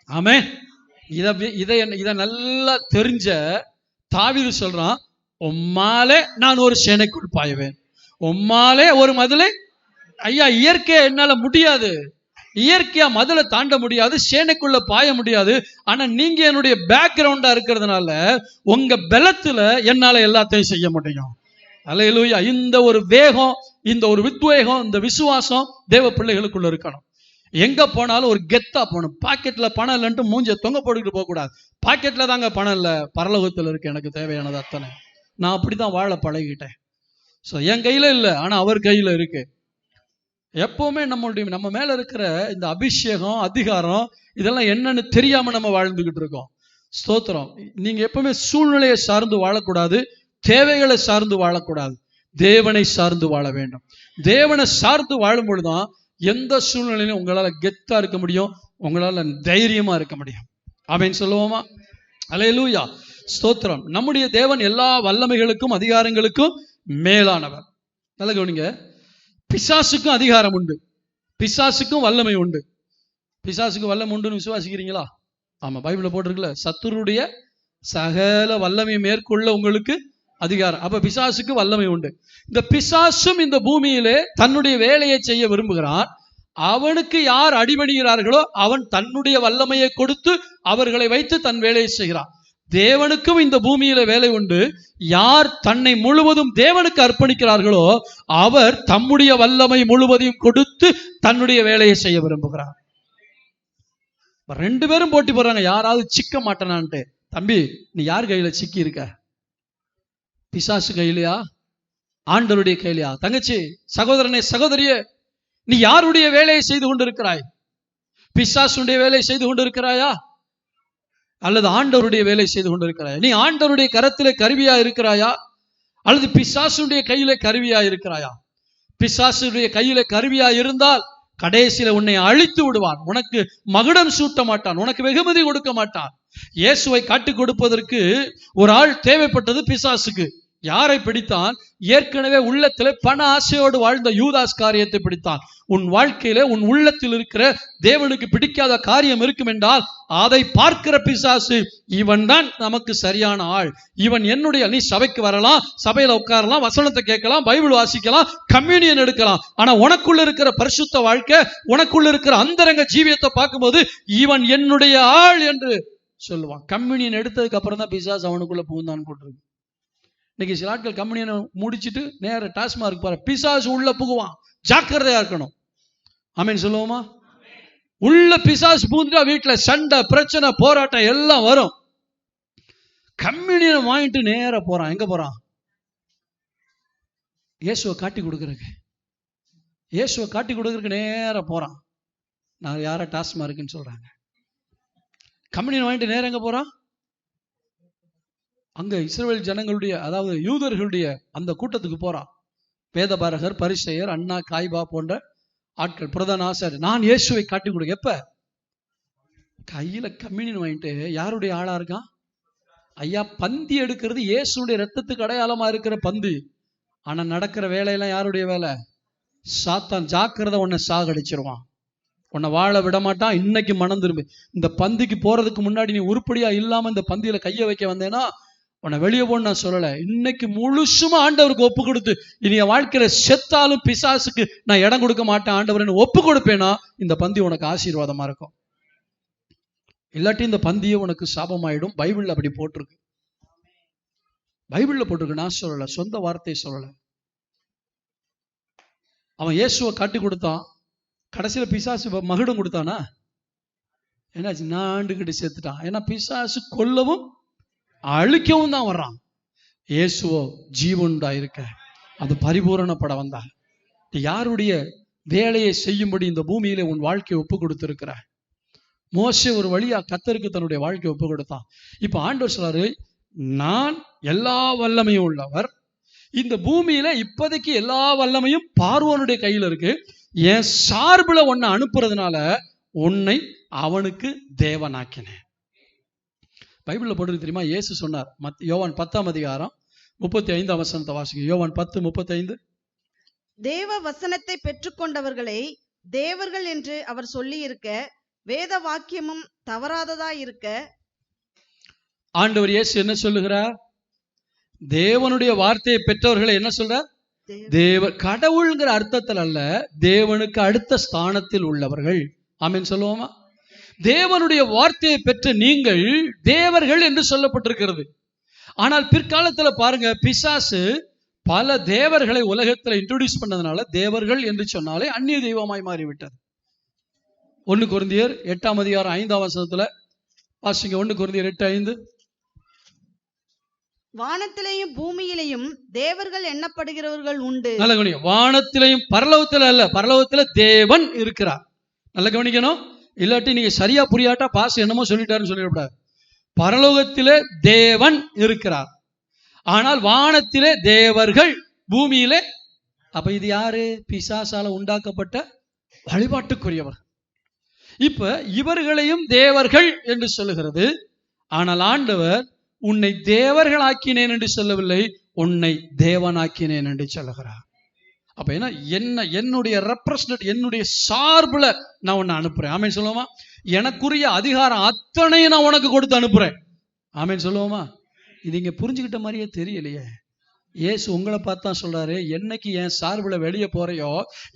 ஆமென். இத நல்லா தெரிஞ்ச தாவீது சொல்றான், உம்மாலே நான் ஒரு சேனைக்குள் பாய்வேன், உம்மாலே ஒரு மதிலை. ஐயா, இயற்கையா என்னால முடியாது, இயற்கையா மதிலை தாண்ட முடியாது, சேனைக்குள்ள பாய முடியாது. ஆனா நீங்க என்னுடைய பேக்ரவுண்டா இருக்கிறதுனால உங்க பலத்துல என்னால எல்லாத்தையும் செய்ய முடியும். அல்லேலூயா. இந்த ஒரு வேகம், இந்த ஒரு உத்வேகம், இந்த விசுவாசம் தேவ பிள்ளைகளுக்குள்ள இருக்கணும். எங்க போனாலும் ஒரு கெத்தா போகணும். பாக்கெட்ல பணம் இல்லைன்ட்டு மூஞ்ச தொங்க போட்டுக்கிட்டு போக கூடாது. பாக்கெட்ல தாங்க பணம் இல்லை, பரலோகத்துல இருக்கு எனக்கு தேவையானது அத்தனை. நான் அப்படிதான் வாழ பழகிட்டேன். ஸோ என் கையில இல்லை, ஆனா அவர் கையில இருக்கு. எப்பவுமே நம்ம மேல இருக்கிற இந்த அபிஷேகம், அதிகாரம், இதெல்லாம் என்னன்னு தெரியாம நம்ம வாழ்ந்துகிட்டு இருக்கோம். ஸ்தோத்திரம். நீங்க எப்பவுமே சூழ்நிலையை சார்ந்து வாழக்கூடாது, தேவைகளை சார்ந்து வாழக்கூடாது, தேவனை சார்ந்து வாழ வேண்டும். தேவனை சார்ந்து வாழும் பொழுதுதான் எந்த சூழ்நிலையிலும் உங்களால கெத்தா இருக்க முடியும், உங்களால தைரியமா இருக்க முடியும். ஆமென் சொல்லுவோமா? அல்லேலூயா. ஸ்தோத்திரம். நம்முடைய தேவன் எல்லா வல்லமைகளுக்கும் அதிகாரங்களுக்கும் மேலானவர். நல்ல கவனிங்க, பிசாசுக்கும் அதிகாரம் உண்டு, பிசாசுக்கும் வல்லமை உண்டு. பிசாசுக்கு வல்லமை உண்டுன்னு விசுவாசிக்கிறீங்களா? ஆமா, பைபிள்ல போட்டிருக்குல்ல, சத்துருடைய சகல வல்லமையை மேற்கொள்ள உங்களுக்கு அதிகாரம். அப்ப பிசாசுக்கு வல்லமை உண்டு. இந்த பிசாசும் இந்த பூமியிலே தன்னுடைய வேலையை செய்ய விரும்புகிறான். அவனுக்கு யார் அடிபணிகிறார்களோ அவன் தன்னுடைய வல்லமையை கொடுத்து அவர்களை வைத்து தன் வேலையை செய்கிறான். தேவனுக்கும் இந்த பூமியில வேலை உண்டு. யார் தன்னை முழுவதும் தேவனுக்கு அர்ப்பணிக்கிறார்களோ அவர் தம்முடைய வல்லமை முழுவதையும் கொடுத்து தன்னுடைய வேலையை செய்ய விரும்புகிறார். 2 பேரும் போட்டி போடுறாங்க, யாராவது சிக்க மாட்டேனான்ட்டு. தம்பி, நீ யார் கையில சிக்கி இருக்க? பிசாசு கையிலையா, ஆண்டவருடைய கையிலையா? தங்கச்சி, சகோதரனே, சகோதரியே, நீ யாருடைய வேலையை செய்து கொண்டிருக்கிறாய்? பிசாசுடைய வேலையை செய்து கொண்டிருக்கிறாயா அல்லது ஆண்டவருடைய வேலை செய்து கொண்டிருக்கிறாயா? நீ ஆண்டவருடைய கரத்திலே கருவியா இருக்கிறாயா அல்லது பிசாசுடைய கையிலே கருவியா இருக்கிறாயா? பிசாசுடைய கையிலே கருவியா இருந்தால் கடைசியில உன்னை அழித்து விடுவான், உனக்கு மகுடம் சூட்ட மாட்டான், உனக்கு வெகுமதி கொடுக்க மாட்டான். இயேசுவை காட்டிக் கொடுப்பதற்கு ஒரு ஆள் தேவைப்பட்டது பிசாசுக்கு. யாரை பிடித்தான்? ஏற்கனவே உள்ளத்திலே பண ஆசையோடு வாழ்ந்த யூதாஸ் காரியத்தை பிடித்தான். உன் வாழ்க்கையில உன் உள்ளத்தில் இருக்கிற தேவனுக்கு பிடிக்காத காரியம் இருக்கும் என்றால் அதை பார்க்கிற பிசாசு, இவன் தான் நமக்கு சரியான ஆள், இவன் என்னுடைய. நீ சபைக்கு வரலாம், சபையில உட்காரலாம், வசனத்தை கேட்கலாம், பைபிள் வாசிக்கலாம், கம்யூனியன் எடுக்கலாம். ஆனா உனக்குள்ள இருக்கிற பரிசுத்த வாழ்க்கை, உனக்குள்ள இருக்கிற அந்தரங்க ஜீவியத்தை பார்க்கும்போது இவன் என்னுடைய ஆள் என்று சொல்லுவான். கம்யூனியன் எடுத்ததுக்கு அப்புறம் தான் பிசாசு அவனுக்குள்ள புகுந்தான் போட்டிருக்கு. இன்னைக்கு சில ஆட்கள் கம்யூனியனை முடிச்சுட்டு நேர டாஸ்மார்க் போற, பிசாசு உள்ள புகுவான், ஜாக்கிரதையா இருக்கணும். ஆமென் சொல்லுவோமா? உள்ள பிசாசு புகுந்துட்டா வீட்டுல சண்டை, பிரச்சனை, போராட்டம் எல்லாம் வரும். கம்யூனியனை வாங்கிட்டு நேர போறான். எங்க போறான்? இயேசுவை காட்டி கொடுக்கறதுக்கு. இயேசுவை காட்டி கொடுக்கறதுக்கு நேர போறான். நான் யார டாஸ்மார்க்னு சொல்றாங்க. கம்யூனியன் வாங்கிட்டு நேரம் எங்க போறான்? அங்க இஸ்ரவேல் ஜனங்களுடைய, அதாவது யூதர்களுடைய அந்த கூட்டத்துக்கு போறான். வேதபாரகர், பரிசேயர், அண்ணா, காய்பா போன்ற ஆட்கள், பிரதான ஆசாரியர். நான் இயேசுவை காட்டி கொடுக்க. எப்ப? கையில கம்யூனியன் வாங்கிட்டு யாருடைய ஆளா இருக்கான்? ஐயா, பந்தி எடுக்கிறது இயேசுடைய ரத்தத்துக்கு அடையாளமா இருக்கிற பந்தி. ஆனா நடக்கிற வேலையெல்லாம் யாருடைய வேலை? சாத்தான். ஜாக்கிரதை, உன்னை சாகடிச்சிருவான், உன்னை வாழ விட மாட்டான். இன்னைக்கு மனம் திரும்பி இந்த பந்திக்கு போறதுக்கு முன்னாடி நீ உருப்படியா இல்லாம இந்த பந்தியில கைய வைக்க வந்தேன்னா உன்னை வெளியே போன்னு நான் சொல்லல. இன்னைக்கு முழுசுமா ஆண்டவருக்கு ஒப்பு கொடுத்து, இனி என் வாழ்க்கையில செத்தாலும் பிசாசுக்கு நான் இடம் கொடுக்க மாட்டேன் ஆண்டவர்னு ஒப்பு கொடுப்பேனா இந்த பந்தி உனக்கு ஆசீர்வாதமா இருக்கும். இல்லாட்டி இந்த பந்தியை உனக்கு சாபமாயிடும். பைபிள்ல அப்படி போட்டிருக்கு. பைபிள்ல போட்டிருக்கு, நான் சொல்லல, சொந்த வார்த்தையை சொல்லல. அவன் இயேசுவை காட்டி கொடுத்தான். கடைசியில பிசாசு மகுடம் கொடுத்தானா? என்னாச்சு? நான் ஆண்டுகிட்டு செத்துட்டான். ஏன்னா பிசாசு கொல்லவும் அழிக்கவும் தான் வர்றான். இயேசுவோ ஜீவனுண்டா இருக்க, அது பரிபூரணப்பட வந்தா. யாருடைய வேலையை செய்யும்படி இந்த பூமியில உன் வாழ்க்கையை ஒப்பு கொடுத்திருக்கிற? மோசே ஒரு வழியா கர்த்தருக்கு தன்னுடைய வாழ்க்கையை ஒப்பு கொடுத்தான். இப்ப ஆண்டவர் சொல்றாரு, நான் எல்லா வல்லமையும் உள்ளவர். இந்த பூமியில இப்போதைக்கு எல்லா வல்லமையும் பார்வோனுடைய கையில இருக்கு. என் சார்புல உன்னை அனுப்புறதுனால உன்னை அவனுக்கு தேவனாக்கினேன். பைபிள்ல போட்டு தெரியுமா? இயேசு சொன்னார், யோவான் 10ஆம் அதிகாரம் 35ஆம் வசனத்தை வாசிங்க. யோவான் 10:35. தேவ வசனத்தை பெற்றுக்கொண்டவர்களை தேவர்கள் என்று அவர் சொல்லி இருக்க, வேத வாக்கியமும் தவறாததா இருக்க. ஆண்டவர் இயேசு என்ன சொல்லுகிறார்? தேவனுடைய வார்த்தையை பெற்றவர்களை என்ன சொல்றார்? கடவுள்ங்கிற அர்த்தத்தில் அல்ல, தேவனுக்கு அடுத்த ஸ்தானத்தில் உள்ளவர்கள். ஆமென் சொல்லுவோமா? தேவனுடைய வார்த்தையை பெற்ற நீங்கள் தேவர்கள் என்று சொல்லப்பட்டிருக்கிறது. ஆனால் பிற்காலத்துல பாருங்க, பிசாசு பல தேவர்களை உலகத்துல இன்ட்ரோடியூஸ் பண்ணதுனால தேவர்கள் என்று சொன்னாலே அந்நிய தெய்வமாய் மாறிவிட்டது. 1 கொரிந்தியர் 8ஆம் அதிகாரம் 5ஆம் வசனத்துல வாசிங்க. 1 கொரிந்தியர் 8:5. வானத்திலேயும் பூமியிலேயும் தேவர்கள் எண்ணப்படுகிறவர்கள் உண்டு. நல்ல கவனிங்க. வானத்திலையும், பரலோகத்துல அல்ல, பரலோகத்துல தேவன் இருக்கிறார். நல்ல கவனிக்கணும். இல்லாட்டி நீங்க சரியா புரியாட்டா பாஸ் என்னமோ சொல்லிட்டாருன்னு சொல்லிடக்கூடாது. பரலோகத்திலே தேவன் இருக்கிறார், ஆனால் வானத்திலே தேவர்கள், பூமியிலே. அப்ப இது யாரு? பிசாசால உண்டாக்கப்பட்ட வழிபாட்டுக்குரியவர். இப்ப இவர்களையும் தேவர்கள் என்று சொல்லுகிறது. ஆனால் ஆண்டவர் உன்னை தேவர்களாக்கினேன் என்று சொல்லவில்லை, உன்னை தேவனாக்கினேன் என்று சொல்லுகிறார். அப்ப என்ன என்னுடைய ரெப்ரசன்ட், என்னுடைய சார்புல நான் உன்னை அனுப்புறேன். ஆமேன் சொல்லுவோமா? எனக்குரிய அதிகாரம் அத்தனையும் நான் உனக்கு கொடுத்து அனுப்புறேன். ஆமேன் சொல்லுவோமா? இது இங்க புரிஞ்சுக்கிட்ட மாதிரியே தெரியலையே. இயேசு உங்களை பார்த்து தான் சொல்றாரு, என்னைக்கு என் சார்புல வெளியே போறையோ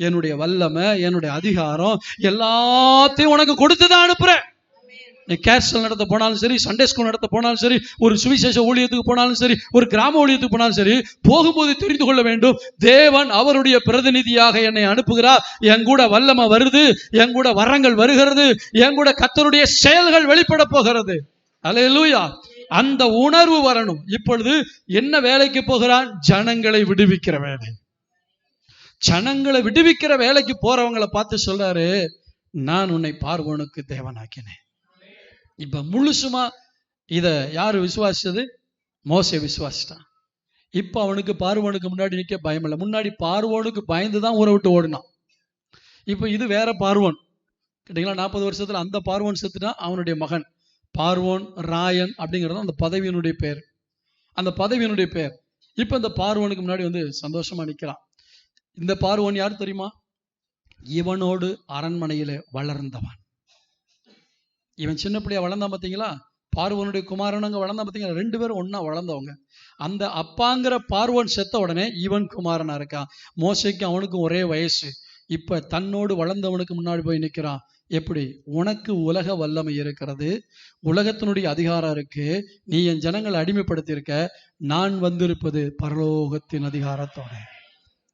என்னுடைய வல்லமை, என்னுடைய அதிகாரம் எல்லாத்தையும் உனக்கு கொடுத்துதான் அனுப்புறேன். நீ கேஸ்டல் நடத்த போனாலும் சரி, சண்டே ஸ்கூல் நடத்த போனாலும் சரி, ஒரு சுவிசேஷ ஊழியத்துக்கு போனாலும் சரி, ஒரு கிராம ஊழியத்துக்கு போனாலும் சரி, போகும்போது தெரிந்து கொள்ள வேண்டும், தேவன் அவருடைய பிரதிநிதியாக என்னை அனுப்புகிறார். என் கூட வல்லமை வருது, என் கூட வரங்கள் வருகிறது, என் கூட கர்த்தருடைய செயல்கள் வெளிப்பட போகிறது. அல்லேலூயா. அந்த உணர்வு வரணும். இப்பொழுது என்ன வேலைக்கு போகிறான்? ஜனங்களை விடுவிக்கிற வேலை. ஜனங்களை விடுவிக்கிற வேலைக்கு போறவங்களை பார்த்து சொல்றாரு, நான் உன்னை பார்வோனுக்கு தேவனாக்கினேன். இப்ப முழுசுமா இத யாரு விசுவாசிச்சது? மோசே விசுவாசிட்டான். இப்ப அவனுக்கு பார்வோனுக்கு முன்னாடி நிக்க பயம் இல்லை. முன்னாடி பார்வோனுக்கு பயந்துதான் ஊரை விட்டு ஓடினான். இப்ப இது வேற பார்வோன். கேட்டீங்களா? 40 வருஷத்துல அந்த பார்வோன் செத்துட்டான். அவனுடைய மகன் பார்வோன் ராயன் அப்படிங்கிறது அந்த பதவியினுடைய பேர். அந்த பதவியினுடைய பேர். இப்ப இந்த பார்வோனுக்கு முன்னாடி வந்து சந்தோஷமா நிக்கிறான். இந்த பார்வோன் யார் தெரியுமா? இவனோடு அரண்மனையில வளர்ந்தவன். இவன் சின்ன பிள்ளையா வளர்ந்தான் பார்த்தீங்களா? பார்வோனுடைய குமாரனுங்க வளர்ந்தான் பார்த்தீங்களா? 2 பேரும் ஒன்னா வளர்ந்தவங்க. அந்த அப்பாங்கிற பார்வோன் செத்த உடனே இவன் குமாரனா இருக்கான். மோசேக்கு அவனுக்கும் ஒரே வயசு. இப்ப தன்னோடு வளர்ந்தவனுக்கு முன்னாடி போய் நிற்கிறான். எப்படி? உனக்கு உலக வல்லமை இருக்கிறது, உலகத்தினுடைய அதிகாரம் இருக்கு, நீ என் ஜனங்களை அடிமைப்படுத்தி இருக்க, நான் வந்திருப்பது பரலோகத்தின் அதிகாரத்தோட.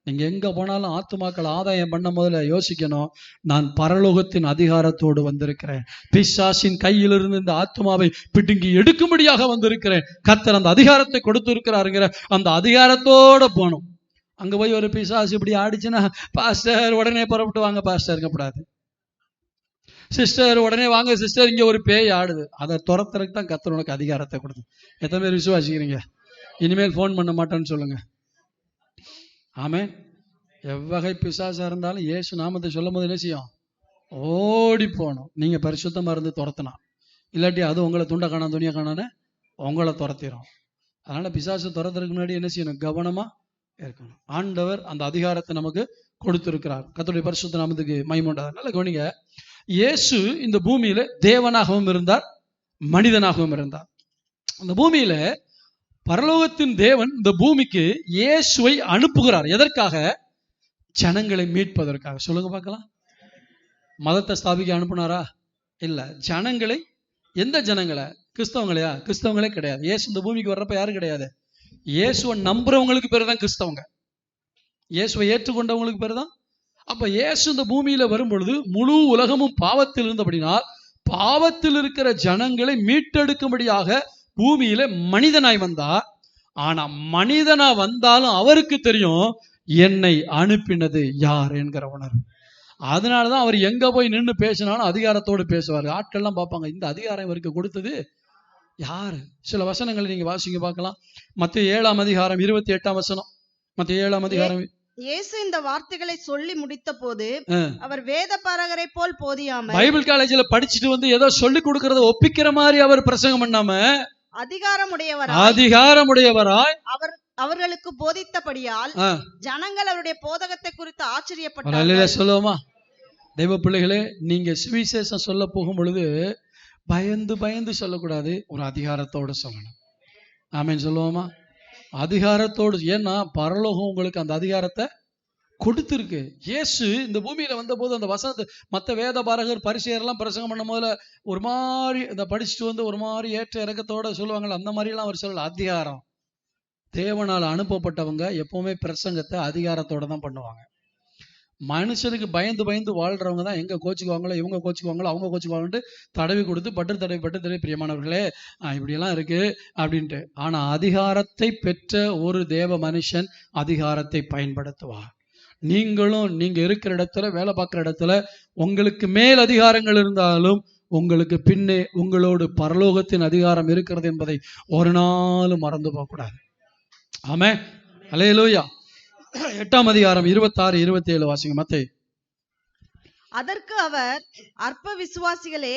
நீங்க எங்க போனாலும் ஆத்துமாக்கள் ஆதாயம் பண்ண முதல்ல யோசிக்கணும், நான் பரலோகத்தின் அதிகாரத்தோடு வந்திருக்கிறேன். பிசாசின் கையிலிருந்து இந்த ஆத்துமாவை பிடுங்கி எடுக்கும்படியாக வந்திருக்கிறேன். கர்த்தர் அந்த அதிகாரத்தை கொடுத்து இருக்கிறாருங்கிற அந்த அதிகாரத்தோட போகணும். அங்க போய் ஒரு பிசாசு இப்படி ஆடிச்சுன்னா, பாஸ்டர் உடனே புறப்பட்டு வாங்க பாஸ்டர், இருக்கப்படாது. சிஸ்டர் உடனே வாங்க சிஸ்டர், இங்க ஒரு பேய் ஆடுது, அதை துரத்துறதுக்கு தான் கர்த்தர் உனக்கு அதிகாரத்தை கொடுத்து. எத்தனை பேர் விசுவாசிக்கிறீங்க? இனிமேல் ஃபோன் பண்ண மாட்டேன்னு சொல்லுங்க. ஆமென். எவ்வகை பிசாசா இருந்தாலும் இயேசு நாமத்தை சொல்லும் போது என்ன செய்யும்? ஓடி போகணும். நீங்க பரிசுத்தமா இருந்து துரத்தினா, இல்லாட்டி அது உங்களை துண்டை காணா துணியை காணான்னு உங்களை துரத்திடும். அதனால பிசாசு துரத்துறதுக்கு முன்னாடி என்ன செய்யணும்? கவனமா இருக்கணும். ஆண்டவர் அந்த அதிகாரத்தை நமக்கு கொடுத்திருக்கிறார். கர்த்தருடைய பரிசுத்த நாமத்துக்கு மகிமை உண்டாகுது. நல்ல கவனிங்க, இயேசு இந்த பூமியில தேவனாகவும் இருந்தார், மனிதனாகவும் இருந்தார். அந்த பூமியில பரலோகத்தின் தேவன் இந்த பூமிக்கு இயேசுவை அனுப்புகிறார். எதற்காக? ஜனங்களை மீட்பதற்காக. சொல்லுங்க பார்க்கலாம். மதத்தை ஸ்தாபிக்க அனுப்புனாரா? இல்ல. ஜனங்களை. எந்த ஜனங்களை? கிறிஸ்தவங்களையா? கிறிஸ்தவங்களே கிடையாது. இயேசு இந்த பூமிக்கு வர்றப்ப யாரும் கிடையாது. இயேசுவை நம்புறவங்களுக்கு பேர் தான் கிறிஸ்தவங்க. இயேசுவை ஏற்றுக்கொண்டவங்களுக்கு பேர் தான். அப்ப இயேசு இந்த பூமியில வரும் பொழுது முழு உலகமும் பாவத்தில் இருந்தபடினால் பாவத்தில் இருக்கிற ஜனங்களை மீட்டெடுக்கும்படியாக பூமியில மனிதனாய் வந்தார். ஆனா மனிதனா வந்தாலும் அவருக்கு தெரியும் என்னை அனுப்பினது யார் என்கிற உணர்வு. அதனாலதான் அவர் எங்க போய் நின்று பேசினாலும் அதிகாரத்தோடு பேசுவார். ஆட்கள்லாம் பார்ப்பாங்க, இந்த அதிகாரம் இவருக்கு கொடுத்தது யாரு? சில வசனங்களை நீங்க வாசிங்க பார்க்கலாம். மத்தேயு 7ஆம் அதிகாரம் 28ஆம் வசனம். மத்தேயு 7ஆம் அதிகாரம். இயேசு இந்த வார்த்தைகளை சொல்லி முடித்த போது அவர் வேத பாரகரை போல் போதியாமல், பைபிள் காலேஜ்ல படிச்சுட்டு வந்து ஏதோ சொல்லி கொடுக்கறத ஒப்பிக்கிற மாதிரி அவர் பிரசங்கம் பண்ணாம அதிகாரமுடையவராய் அவர்களுக்கு போதித்தபடியால் ஜனங்கள் அவருடைய போதகத்தை குறித்து ஆச்சரியப்பட்டார்கள். சொல்லுவோமா? தெய்வ பிள்ளைகளே, நீங்க சுவிசேஷம் சொல்ல போகும் பொழுது பயந்து பயந்து சொல்லக்கூடாது, ஒரு அதிகாரத்தோடு சொல்லணும். ஆமென் சொல்லுவோமா? அதிகாரத்தோடு. ஏன்னா பரலோகம் உங்களுக்கு அந்த அதிகாரத்தை கொடுத்திருக்கு. இயேசு இந்த பூமியில வந்த போது அந்த வசனத்தை மற்ற வேத பாரகர் பரிசேயர்லாம் பிரசங்கம் பண்ணும் போதுல ஒரு மாதிரி இந்த படிச்சுட்டு வந்து ஒரு மாதிரி ஏற்ற இறக்கத்தோட சொல்லுவாங்கல்ல, அந்த மாதிரி எல்லாம் அவர் சொல்லல. அதிகாரம். தேவனால் அனுப்பப்பட்டவங்க எப்பவுமே பிரசங்கத்தை அதிகாரத்தோட தான் பண்ணுவாங்க. மனுஷனுக்கு பயந்து பயந்து வாழ்றவங்க தான் எங்க கோச்சுக்குவாங்களோ, இவங்க கோச்சுக்குவாங்களோ, அவங்க கோச்சுக்குவாங்கன்ட்டு தடவி கொடுத்து பட்டு தடவி பிரியமானவர்களே இப்படியெல்லாம் இருக்கு அப்படின்ட்டு. ஆனா அதிகாரத்தை பெற்ற ஒரு தேவ மனுஷன் அதிகாரத்தை பயன்படுத்துவார். நீங்களும் நீங்க இருக்கிற இடத்துல, வேலை பார்க்குற இடத்துல உங்களுக்கு மேல் அதிகாரங்கள் இருந்தாலும் உங்களுக்கு பின்னே உங்களோடு பரலோகத்தின் அதிகாரம் இருக்கிறது என்பதை ஒரு நாளும் மறந்து போகக்கூடாது. ஆமென். அல்லேலூயா. 8ஆம் அதிகாரம் 26, 27 வாசிங்க. மத்தேயு. அதற்கு அவர், அற்ப விசுவாசிகளே,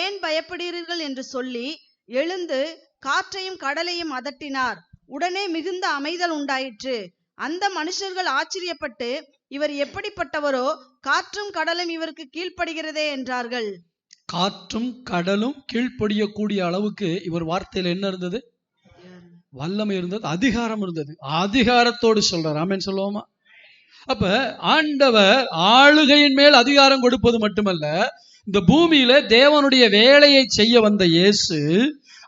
ஏன் பயப்படுகிறீர்கள் என்று சொல்லி எழுந்து காற்றையும் கடலையும் அதட்டினார். உடனே மிகுந்த அமைதல் உண்டாயிற்று. அந்த மனுஷர்கள் ஆச்சரியப்பட்டு, இவர் எப்படிப்பட்டவரோ, காற்றும் கடலும் இவருக்கு கீழ்ப்படுகிறதே என்றார்கள். காற்றும் கடலும் கீழ்ப்படியக்கூடிய அளவுக்கு இவர் வார்த்தையில என்ன இருந்தது? வல்லமை இருந்தது, அதிகாரம் இருந்தது. அதிகாரத்தோடு சொல்றார். ஆமென் சொல்லுவோமா? அப்ப ஆண்டவர் ஆளுகையின் மேல் அதிகாரம் கொடுப்பது மட்டுமல்ல, இந்த பூமியில தேவனுடைய வேலையை செய்ய வந்த இயேசு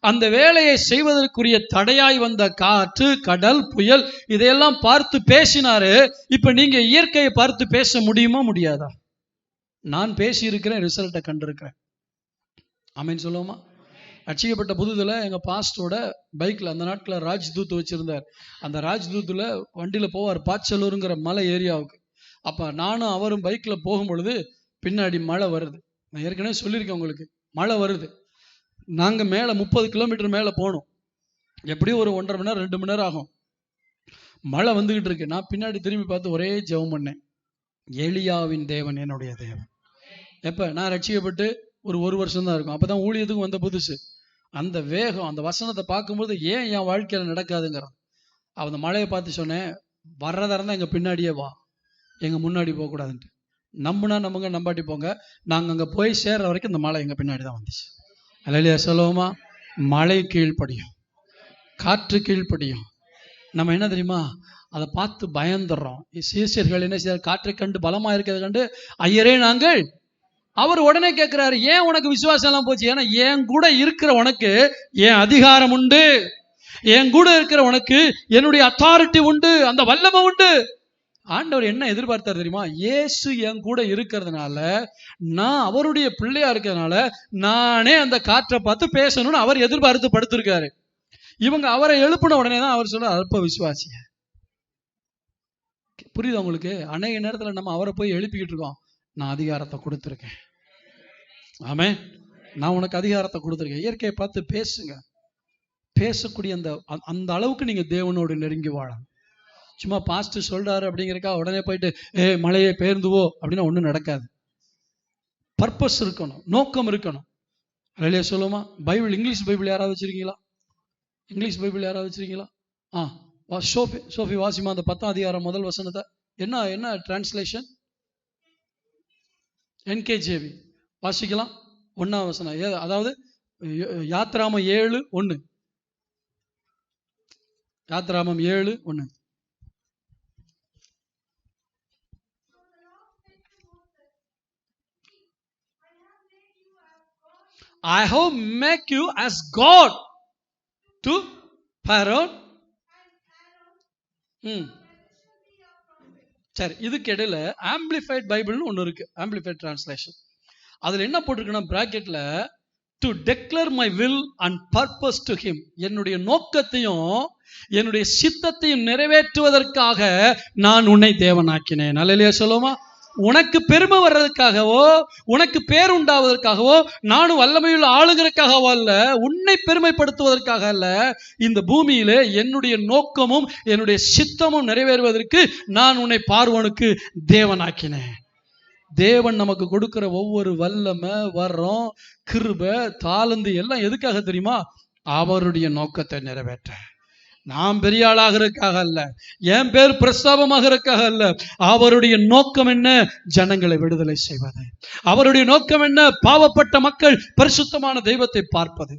அந்த வேலையை செய்வதற்குரிய தடையாய் வந்த காற்று, கடல், புயல் இதையெல்லாம் பார்த்து பேசினாரு. இப்ப நீங்க இயற்கையை பார்த்து பேச முடியுமா? முடியாதா? நான் பேசி இருக்கிறேன், ரிசல்ட்டை கண்டிருக்கிறேன். ஆமென் சொல்லுவோமா? ரட்சிக்கப்பட்ட புதுதுல எங்க பாஸ்டரோட பைக்ல அந்த நாட்கள் ராஜ்தூத் வச்சிருந்தார். அந்த ராஜ்தூத்துல வண்டியில போவார் பாச்சலூருங்கிற மலை ஏரியாவுக்கு. அப்ப நானும் அவரும் பைக்ல போகும் பொழுது பின்னாடி மழை வருது. நான் ஏற்கனவே சொல்லியிருக்கேன் உங்களுக்கு, மழை வருது. நாங்க மேல 30 கிலோமீட்டர் மேல போனோம். எப்படியும் ஒரு 1.5 மணி நேரம் 2 மணி நேரம் ஆகும். மழை வந்துகிட்டு இருக்கு. நான் பின்னாடி திரும்பி பார்த்து ஒரே ஜெபம் பண்ணேன், எலியாவின் தேவன் என்னுடைய தேவன். எப்ப நான் ரட்சிக்கப்பட்டு ஒரு வருஷம் தான் இருக்கும். அப்பதான் ஊழியத்துக்கு வந்த புதுசு. அந்த வேகம், அந்த வசனத்தை பார்க்கும்போது ஏன் என் வாழ்க்கையில நடக்காதுங்கிறான். அந்த மழையை பார்த்து சொன்னேன், வர்றதா இருந்தா எங்க பின்னாடியே வா, எங்க முன்னாடி போக கூடாதுன்ட்டு. நம்புனா நம்புங்க, நம்பாட்டி போங்க. நாங்க அங்க போய் சேர்ற வரைக்கும் இந்த மழை எங்க பின்னாடி தான் வந்துச்சு. அல்லேலூயா சொல்லுவோமா? மழை கீழ்ப்படியும், காற்று கீழ்ப்படியும். நம்ம என்ன தெரியுமா, அதை பார்த்து பயந்துடுறோம். சீஷர்கள் என்ன செய்ய, காற்றை கண்டு பலமா இருக்கிறத கண்டு ஐயரே நாங்கள். அவர் உடனே கேட்கிறாரு, ஏன் உனக்கு விசுவாசம் எல்லாம் போச்சு? ஏன்னா என் கூட இருக்கிற உனக்கு என் அதிகாரம் உண்டு, என் கூட இருக்கிற உனக்கு என்னுடைய அத்தாரிட்டி உண்டு, அந்த வல்லமை உண்டு. ஆண்டவர் என்ன எதிர்பார்த்தார் தெரியுமா? இயேசு என் கூட இருக்கிறதுனால, நான் அவருடைய பிள்ளையா இருக்கிறதுனால நானே அந்த காற்றை பார்த்து பேசணும்னு அவர் எதிர்பார்த்து படுத்திருக்காரு. இவங்க அவரை எழுப்பின உடனே தான் அவர் சொல்ற அற்ப விசுவாசிய. புரியுது உங்களுக்கு? அநேக நேரத்துல நம்ம அவரை போய் எழுப்பிக்கிட்டு இருக்கோம், நான் அதிகாரத்தை கொடுத்துருக்கேன். ஆமே. நான் உனக்கு அதிகாரத்தை கொடுத்துருக்கேன். இயற்கையை பார்த்து பேசுங்க. பேசக்கூடிய அந்த அளவுக்கு நீங்க தேவனோடு நெருங்கி வாழணும். சும்மா பாஸ்டர் சொல்றாரு அப்படிங்கிறக்கா உடனே போயிட்டு மழையை பெயர்ந்துவோ அப்படின்னா ஒன்றும் நடக்காது. பர்பஸ் இருக்கணும், நோக்கம் இருக்கணும். இல்லையா சொல்லுமா? பைபிள், இங்கிலீஷ் பைபிள் யாராவது வச்சிருக்கீங்களா? இங்கிலீஷ் பைபிள் யாராவது வச்சிருக்கீங்களா? சோஃபி வாசிமா அந்த 10ஆம் அதிகாரம் முதல் வசனத்தை. என்ன டிரான்ஸ்லேஷன்? NKJV வாசிக்கலாம். 1ஆம் வசனம். அதாவது யாத்ராமம் 7:1. யாத்ராமம் 7:1. I have make you as God to Pharaoh. சரி, இதுக்கு இடையில ஆம்பிளிஃபைட் பைபிள்னு ஒன்று இருக்கு, ஆம்பிளிஃபைட் டிரான்ஸ்லேஷன். அதுல என்ன போட்டிருக்குன்னா பிராக்கெட்ல to declare my will and purpose to him. என்னுடைய நோக்கத்தையும் என்னுடைய சித்தத்தையும் நிறைவேற்றுவதற்காக நான் உன்னை தேவனாக்கினேன். அல்லேலூயா சொல்லுமா? உனக்கு பெருமை வர்றதுக்காகவோ உனக்கு பேர் உண்டாவதற்காகவோ நானும் வல்லமையுள்ள ஆளுகிறதுக்காகவோ அல்ல, உன்னை பெருமைப்படுத்துவதற்காக அல்ல. இந்த பூமியில என்னுடைய நோக்கமும் என்னுடைய சித்தமும் நிறைவேறுவதற்கு நான் உன்னை பார்வோனுக்கு தேவனாக்கினேன். தேவன் நமக்கு கொடுக்கிற ஒவ்வொரு வல்லமை, வரம், கிருபை, தாளந்து எல்லாம் எதுக்காக தெரியுமா? அவருடைய நோக்கத்தை நிறைவேற்ற. நாம் பெரிய ஆளாகிறதுக்காக அல்ல, என் பேர் பிரஸ்தாபமாகிறதுக்காக அல்ல. அவருடைய நோக்கம் என்ன? ஜனங்களை விடுதலை செய்வது. அவருடைய நோக்கம் என்ன? பாவப்பட்ட மக்கள் பரிசுத்தமான தெய்வத்தை பார்ப்பது.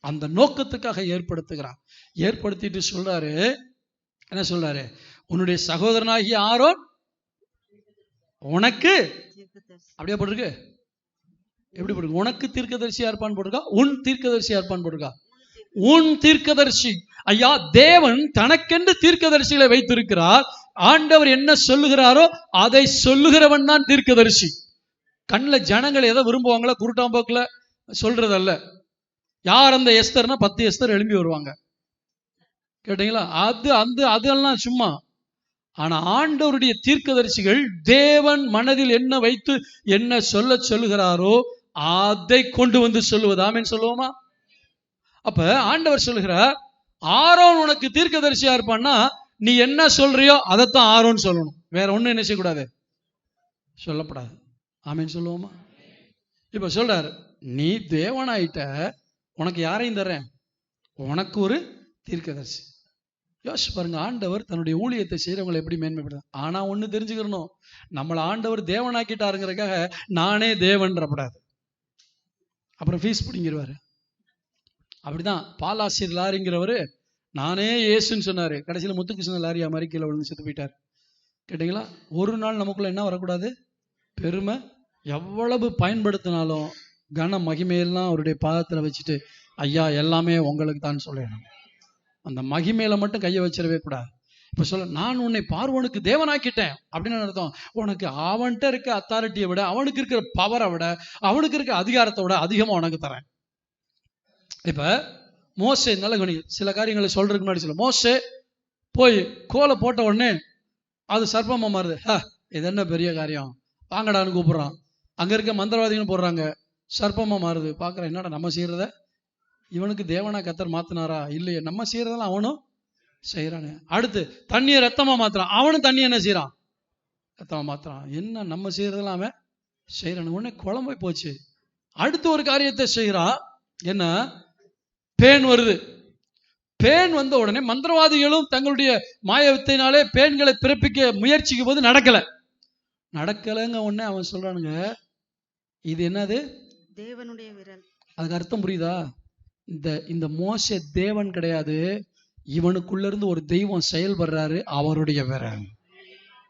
அந்த நோக்கத்துக்காக ஏற்படுத்துகிறார். ஏற்படுத்திட்டு சொல்றாரு, என்ன சொல்றாரு? உன்னுடைய சகோதரனாகிய ஆரோன் உனக்கு, அப்படியே போட்டிருக்கு. எப்படி போட்டிருக்கு? உனக்கு தீர்க்கதரிசியா இருப்பான்னு போட்டிருக்கா? உன் தீர்க்கதரிசியா இருப்பான்னு போட்டிருக்கா? உன் தீர்க்கதரிசி. ஐயா, தேவன் தனக்கென்று தீர்க்கதரிசிகளை வைத்திருக்கிறார். ஆண்டவர் என்ன சொல்லுகிறாரோ அதை சொல்லுகிறவன் தான் தீர்க்கதரிசி. கண்ணில் ஜனங்கள் எதை விரும்புவாங்களோ குருட்டாம்போக்குல சொல்றதல்ல. யார் அந்த எஸ்தர்னா 10 எஸ்தர் எழும்பி வருவாங்க, கேட்டீங்களா? அதெல்லாம் சும்மா. ஆனா ஆண்டவருடைய தீர்க்கதரிசிகள் தேவன் மனதில் என்ன வைத்து என்ன சொல்லுகிறாரோ அதை கொண்டு வந்து சொல்லுவது. ஆமென் சொல்லுவோமா? அப்ப ஆண்டவர் சொல்லுகிறார், ஆரோன் உனக்கு தீர்க்கதரிசியா இருப்பான்னா நீ என்ன சொல்றியோ அதைத்தான் ஆரோன் சொல்லணும். வேற ஒண்ணு என்ன செய்யக்கூடாது, சொல்லப்படாது. ஆமென் சொல்லுவோமா? இப்ப சொல்றாரு, நீ தேவனாயிட்ட, உனக்கு யாரையும் தரேன், உனக்கு ஒரு தீர்க்கதரிசி. யோசிச்சு பாருங்க, ஆண்டவர் தன்னுடைய ஊழியத்தை செய்யறவங்களை எப்படி மேன்மைப்படுத்த. ஆனா ஒண்ணு தெரிஞ்சுக்கணும், நம்மளை ஆண்டவர் தேவனாக்கிட்டாருங்கிறதுக்காக நானே தேவன்றப்படாது, அப்புறம் ஃபீஸ் பிடிங்கிருவாரு. அப்படிதான் பாலாசிரியர் லாரிங்கிறவரு நானே இயேசுன்னு சொன்னாரு, கடைசியில் முத்துகிருஷ்ண லாரியா மாதிரி கீழே விழுந்து செத்து போயிட்டார். கேட்டீங்களா? ஒரு நாள் நமக்குள்ள என்ன வரக்கூடாது? பெருமை. எவ்வளவு பயன்படுத்தினாலும் கன மகிமையெல்லாம் அவருடைய பாதத்தில் வச்சுட்டு ஐயா எல்லாமே உங்களுக்கு தான் சொல்லணும். அந்த மகிமையில மட்டும் கையை வச்சிடவே கூடாது. இப்ப சொல்ல, நான் உன்னை பார்வோனுக்கு தேவனாக்கிட்டேன் அப்படின்னு அர்த்தம். உனக்கு அவன்கிட்ட இருக்க அத்தாரிட்டியை விட, அவனுக்கு இருக்கிற பவரை விட, அவனுக்கு இருக்க அதிகாரத்தை விட அதிகமா உனக்கு தரேன். இப்ப மோசே நல்ல கணி சில காரியங்களை சொல்றதுக்கு முன்னாடி சொல்ல, மோசே போய் கோலை போட்ட உடனே அது சர்ப்பமா மாறுது. இது என்ன பெரிய காரியம், வாங்கடான்னு கூப்பிடுறான். அங்க இருக்க மந்திரவாதிகள் போடுறாங்க, சர்ப்பமா மாறுது. பாக்குறேன், என்னடா நம்ம செய்யறத இவனுக்கு தேவனா கத்தர் மாத்தினாரா? இல்லையே, நம்ம செய்யறதெல்லாம் அவனும் செய்யறானு. அடுத்து தண்ணியை ரத்தமா மாத்துறான், அவனும் தண்ணி என்ன செய்யறான்? ரத்தமா மாத்துறான். என்ன நம்ம செய்யறதெல்லாம் அவன் செய்யறானு. உடனே குழம்பு போச்சு. அடுத்து ஒரு காரியத்தை செய்யறான். என்ன? பேன் வருது. பேன் வந்த உடனே மந்திரவாதிகளும் தங்களுடைய மாயத்தினாலே பேன்களை பிறப்பிக்க முயற்சிக்கும் போது நடக்கலங்க. உடனே அவன் சொல்றானுங்க, இது என்னது? தேவனுடைய விரல். அதுக்கு அர்த்தம் புரியுதா? இந்த மோசே தேவன் கிடையாது, இவனுக்குள்ள இருந்து ஒரு தெய்வம் செயல்படுறாரு, அவருடைய விரல்.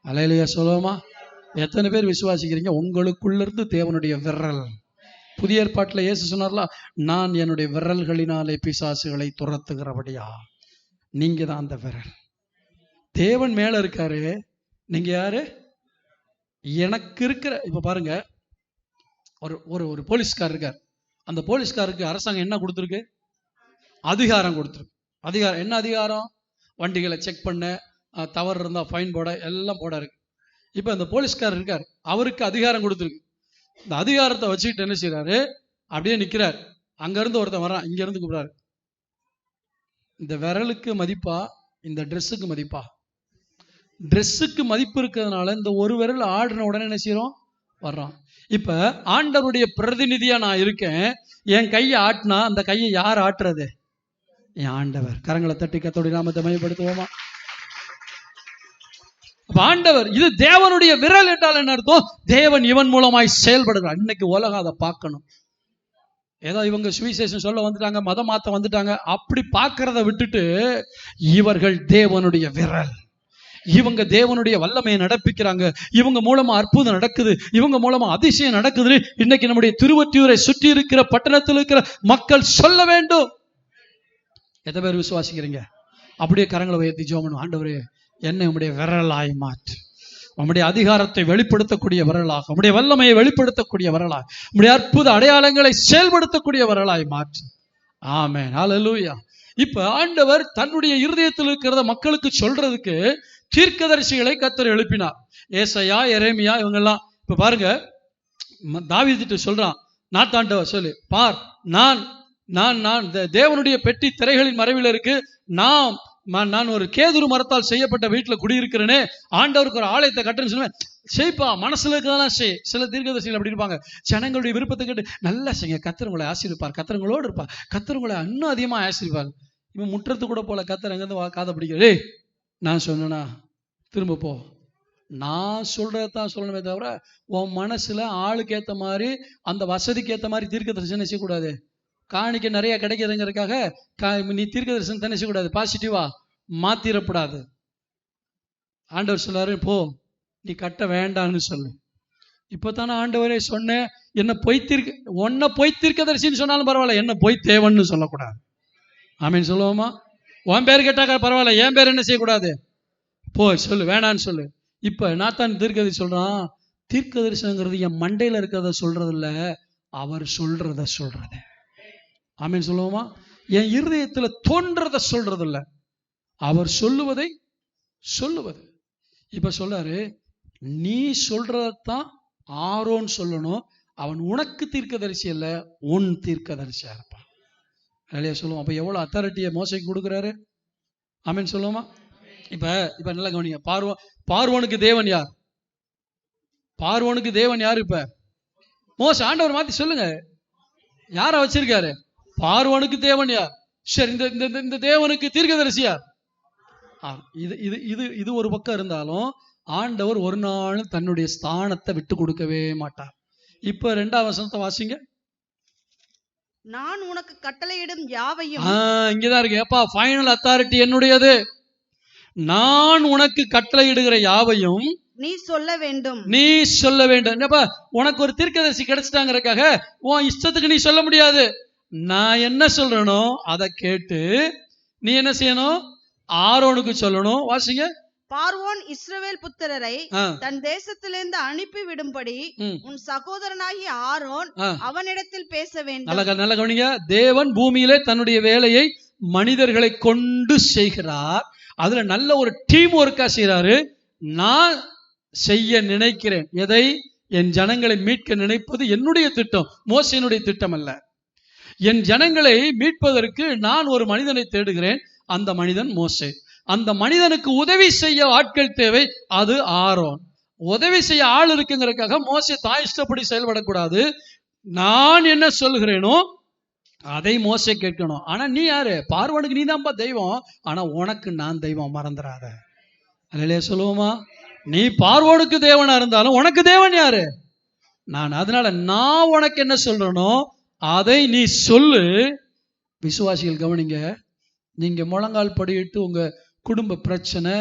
அல்லேலூயா சொல்லுவோமா? எத்தனை பேர் விசுவாசிக்கிறீங்க உங்களுக்குள்ள இருந்து தேவனுடைய விரல்? புதிய ஏற்பாட்டில் இயேசு சொன்னார்ல, நான் என்னுடைய விரல்களினாலே பிசாசுகளை துரத்துகிறபடியா. நீங்க தான் அந்த விரல். தேவன் மேல இருக்காரு, நீங்க யாரு? எனக்கு இருக்கிற. இப்ப பாருங்க, ஒரு போலீஸ்கார் இருக்கார். அந்த போலீஸ்காருக்கு அரசாங்கம் என்ன கொடுத்துருக்கு? அதிகாரம் கொடுத்துருக்கு. அதிகாரம் என்ன அதிகாரம்? வண்டிகளை செக் பண்ண, தவறு இருந்தா ஃபைன் போட, எல்லாம் போட இருக்கு. இப்ப அந்த போலீஸ்கார் இருக்கார், அவருக்கு அதிகாரம் கொடுத்துருக்கு. இந்த அதிகாரத்தை வச்சுக்கிட்டு என்ன செய்யறாரு, அப்படியே நிக்கிறார். அங்க இருந்து ஒருத்தன் வர்றான், இங்க இருந்து கூப்பிடுறாரு, இந்த விரலுக்கு மதிப்பா இந்த ட்ரெஸ்ஸுக்கு மதிப்பா? ட்ரெஸ்ஸுக்கு மதிப்பு இருக்கிறதுனால இந்த ஒரு விரல் ஆடின உடனே என்ன செய்யறோம், வர்றான். இப்ப ஆண்டவருடைய பிரதிநிதியா நான் இருக்கேன். என் கையை ஆட்டினா அந்த கையை யார் ஆட்டுறது? என் ஆண்டவர். கரங்களை தட்டி கர்த்தருடைய நாமத்தை மையப்படுத்துவோமா? ஆண்டவர், இது தேவனுடைய விரல் என்றால் என்ன அர்த்தம்? தேவன் இவன் மூலமாய் செயல்படுகிறார். இன்னைக்கு உலகம் அதை பார்க்கணும். ஏதோ இவங்க சுவிசேஷம் சொல்ல வந்துட்டாங்க, மதம் மாத்த வந்துட்டாங்க, அப்படி பார்க்கறத விட்டுட்டு இவர்கள் தேவனுடைய விரல், இவங்க தேவனுடைய வல்லமையை நடப்பிக்கிறாங்க, இவங்க மூலமா அற்புதம் நடக்குது, இவங்க மூலமா அதிசயம் நடக்குது. இன்னைக்கு நம்முடைய திருவொற்றியூரை சுற்றி இருக்கிற பட்டணத்தில் இருக்கிற மக்கள் சொல்ல வேண்டும். எத்தனை பேர் விசுவாசிக்கிறீங்க? அப்படியே கரங்களை உயர்த்தி ஜெபம் பண்ணுவோம். ஆண்டவரே, என்னை உம்முடைய விரலாய் மாற்று. உம்முடைய அதிகாரத்தை வெளிப்படுத்தக்கூடிய விரலாக, உம்முடைய வல்லமையை வெளிப்படுத்தக்கூடிய விரலாக, உம்முடைய அற்புத அடையாளங்களை செயல்படுத்தக்கூடிய விரலாய் மாற்று. ஆமென், ஹல்லேலூயா. இப்ப ஆண்டவர் தன்னுடைய இருதயத்தில் இருக்கிறத மக்களுக்கு சொல்றதுக்கு தீர்க்கதரிசிகளை கர்த்தர் எழுப்பினார். ஏசாயா, எரேமியா, இவங்கெல்லாம். இப்ப பாருங்க, தாவீது சொல்றான், நாத்தாண்டவர் சொல்லு, பார், நான் நான் நான் தேவனுடைய பெட்டி திரைகளின் மறைவில் இருக்கு, நான் ஒரு கேதுரு மரத்தால் செய்யப்பட்ட வீட்டுல குடியிருக்கிறேனே, ஆண்டவருக்கு ஒரு ஆலயத்தை கட்டுன்னு சொல்லுவேன். செய்ப்பா, மனசுல இருக்கதான் செய். சில தீர்க்கதரிசிகள் அப்படி இருப்பாங்க, ஜனங்களுடைய விருப்பத்தை கேட்டு நல்லா செய்ய, கர்த்தர் உங்களை ஆசீர்வதிப்பார், கர்த்தர் உங்களோடு இருப்பார், கர்த்தர் உங்களை இன்னும் அதிகமா ஆசீர்வதிப்பார். இவன் முற்றத்து கூட போல கர்த்தர் எங்கிருந்து காதை பிடிக்கிறே, நான் சொன்னா திரும்ப போ, நான் சொல்றதான் சொல்லணுமே தவிர உன் மனசுல ஆளுக்கு ஏத்த மாதிரி, அந்த வசதிக்கு ஏத்த மாதிரி தீர்க்கதரிசனம் செய்யக்கூடாது. காணிக்க நிறைய கிடைக்குதுங்கிறதுக்காக நீ தீர்க்கதரிசனம் தானே செய்யக்கூடாது, பாசிட்டிவா மாத்திரப்படாது. ஆண்டவர் சொல்லாரு, போ, நீ கட்ட வேண்டான்னு சொல்லு. இப்பதானே ஆண்டவரே சொன்னேன், என்ன உன்னை பொய் தீர்க்கதரிசின்னு சொன்னாலும் பரவாயில்ல, என்ன பொய் தேவன்னு சொல்லக்கூடாது. ஆமீன் சொல்லுவோமா? உன் பேர் கேட்டாக்கா பரவாயில்ல, என் பேர் என்ன செய்யக்கூடாது, போ சொல்லு, வேணான்னு சொல்லு. இப்ப நாத்தான் தீர்க்கதரிசி சொல்றான், தீர்க்கதரிசனங்கிறது என் மண்டையில இருக்கிறத சொல்றது இல்ல, அவர் சொல்றத சொல்றது. ஆமீன் சொல்லுவோமா? என் இருதயத்துல தோன்றத சொல்றது இல்ல, அவர் சொல்லுவதை சொல்லுவது. இப்ப சொல்றாரு, நீ சொல்றதான் ஆரோன் சொல்லணும், அவன் உனக்கு தீர்க்கதரிசி அல்ல, உன் தீர்க்கதரிசியா இருப்பான். இல்லையா சொல்லுவோம். அப்ப எவ்வளவு அத்தாரிட்டியை மோசைக்கு கொடுக்குறாரு. ஆமீன் சொல்லுவோமா? இப்ப நல்லா கவனிங்க. பார்வோனுக்கு தேவன் யார்? பார்வோனுக்கு தேவன் யாரு? இப்ப மோசே. ஆண்டவர் மாத்தி சொல்லுங்க, யார வச்சிருக்காரு? பார்வோனுக்கு தேவன் யார்? சரி, இந்த தேவனுக்கு தீர்க்கதரிசி யார்? இது ஒரு பக்கம் இருந்தாலும் ஆண்டவர் ஒரு நாள் தன்னுடைய ஸ்தானத்தை விட்டு கொடுக்கவே மாட்டார். இப்ப 2ஆம் வசனத்தை வாசிங்க. நான் உனக்கு கட்டளையிடும் யாவையும். இங்கதான் இருக்கு. ஏப்பா, ஃபைனல் அத்தாரிட்டி என்னுடையது. நான் உனக்கு கட்டளையிடுகிற யாவையும் நீ சொல்ல வேண்டும். நீ சொல்ல வேண்டும். ஏப்பா, உனக்கு ஒரு தீர்க்கதரிசி கிடைச்சிட்டாங்கிறதுக்காக உன் இஷ்டத்துக்கு நீ சொல்ல முடியாது. நான் என்ன சொல்றேனோ அதை கேட்டு நீ என்ன செய்யணும்? ஆரோனுக்கு சொல்லணும். வாசிங்க. பார்வோன் இஸ்ரவேல் புத்திரரை தன் தேசத்திலிருந்து அனுப்பி விடும்படி உன் சகோதரனாகிய ஆரோன் அவனிடத்தில் பேச வேண்டும். நல்ல கவனிங்க. தேவன் பூமியிலே தன்னுடைய வேலையை மனிதர்களை கொண்டு செய்கிறார். அதுல நல்ல ஒரு டீம் ஒர்க்கா செய்யறாரு. நான் செய்ய நினைக்கிறேன் எதை? என் ஜனங்களை மீட்க நினைப்பது என்னுடைய திட்டம், மோசேயினுடைய திட்டம் அல்ல. என் ஜனங்களை மீட்பதற்கு நான் ஒரு மனிதனை தேடுகிறேன். அந்த மனிதன் மோசே. அந்த மனிதனுக்கு உதவி செய்ய ஆட்கள் தேவை, அது ஆரோன். உதவி செய்ய ஆள் இருக்குங்கிறதுக்காக மோசே தான் இஷ்டப்படி செயல்படக்கூடாது. நான் என்ன சொல்லுகிறேனோ அதை மோசே கேட்கணும். ஆனா நீ யாரு? பார்வோனுக்கு நீ தான்ப்பா தெய்வம், ஆனா உனக்கு நான் தெய்வம், மறந்துடாத. அல்லேலூயா சொல்லுவோமா? நீ பார்வோனுக்கு தேவனா இருந்தாலும் உனக்கு தேவன் யாரு? நான். அதனால நான் உனக்கு என்ன சொல்றேனோ அதை நீ சொல்லு. விசுவாசிகள் கவனிங்க. நீங்க முழங்கால் படியிட்டு உங்க குடும்ப பிரச்சனை,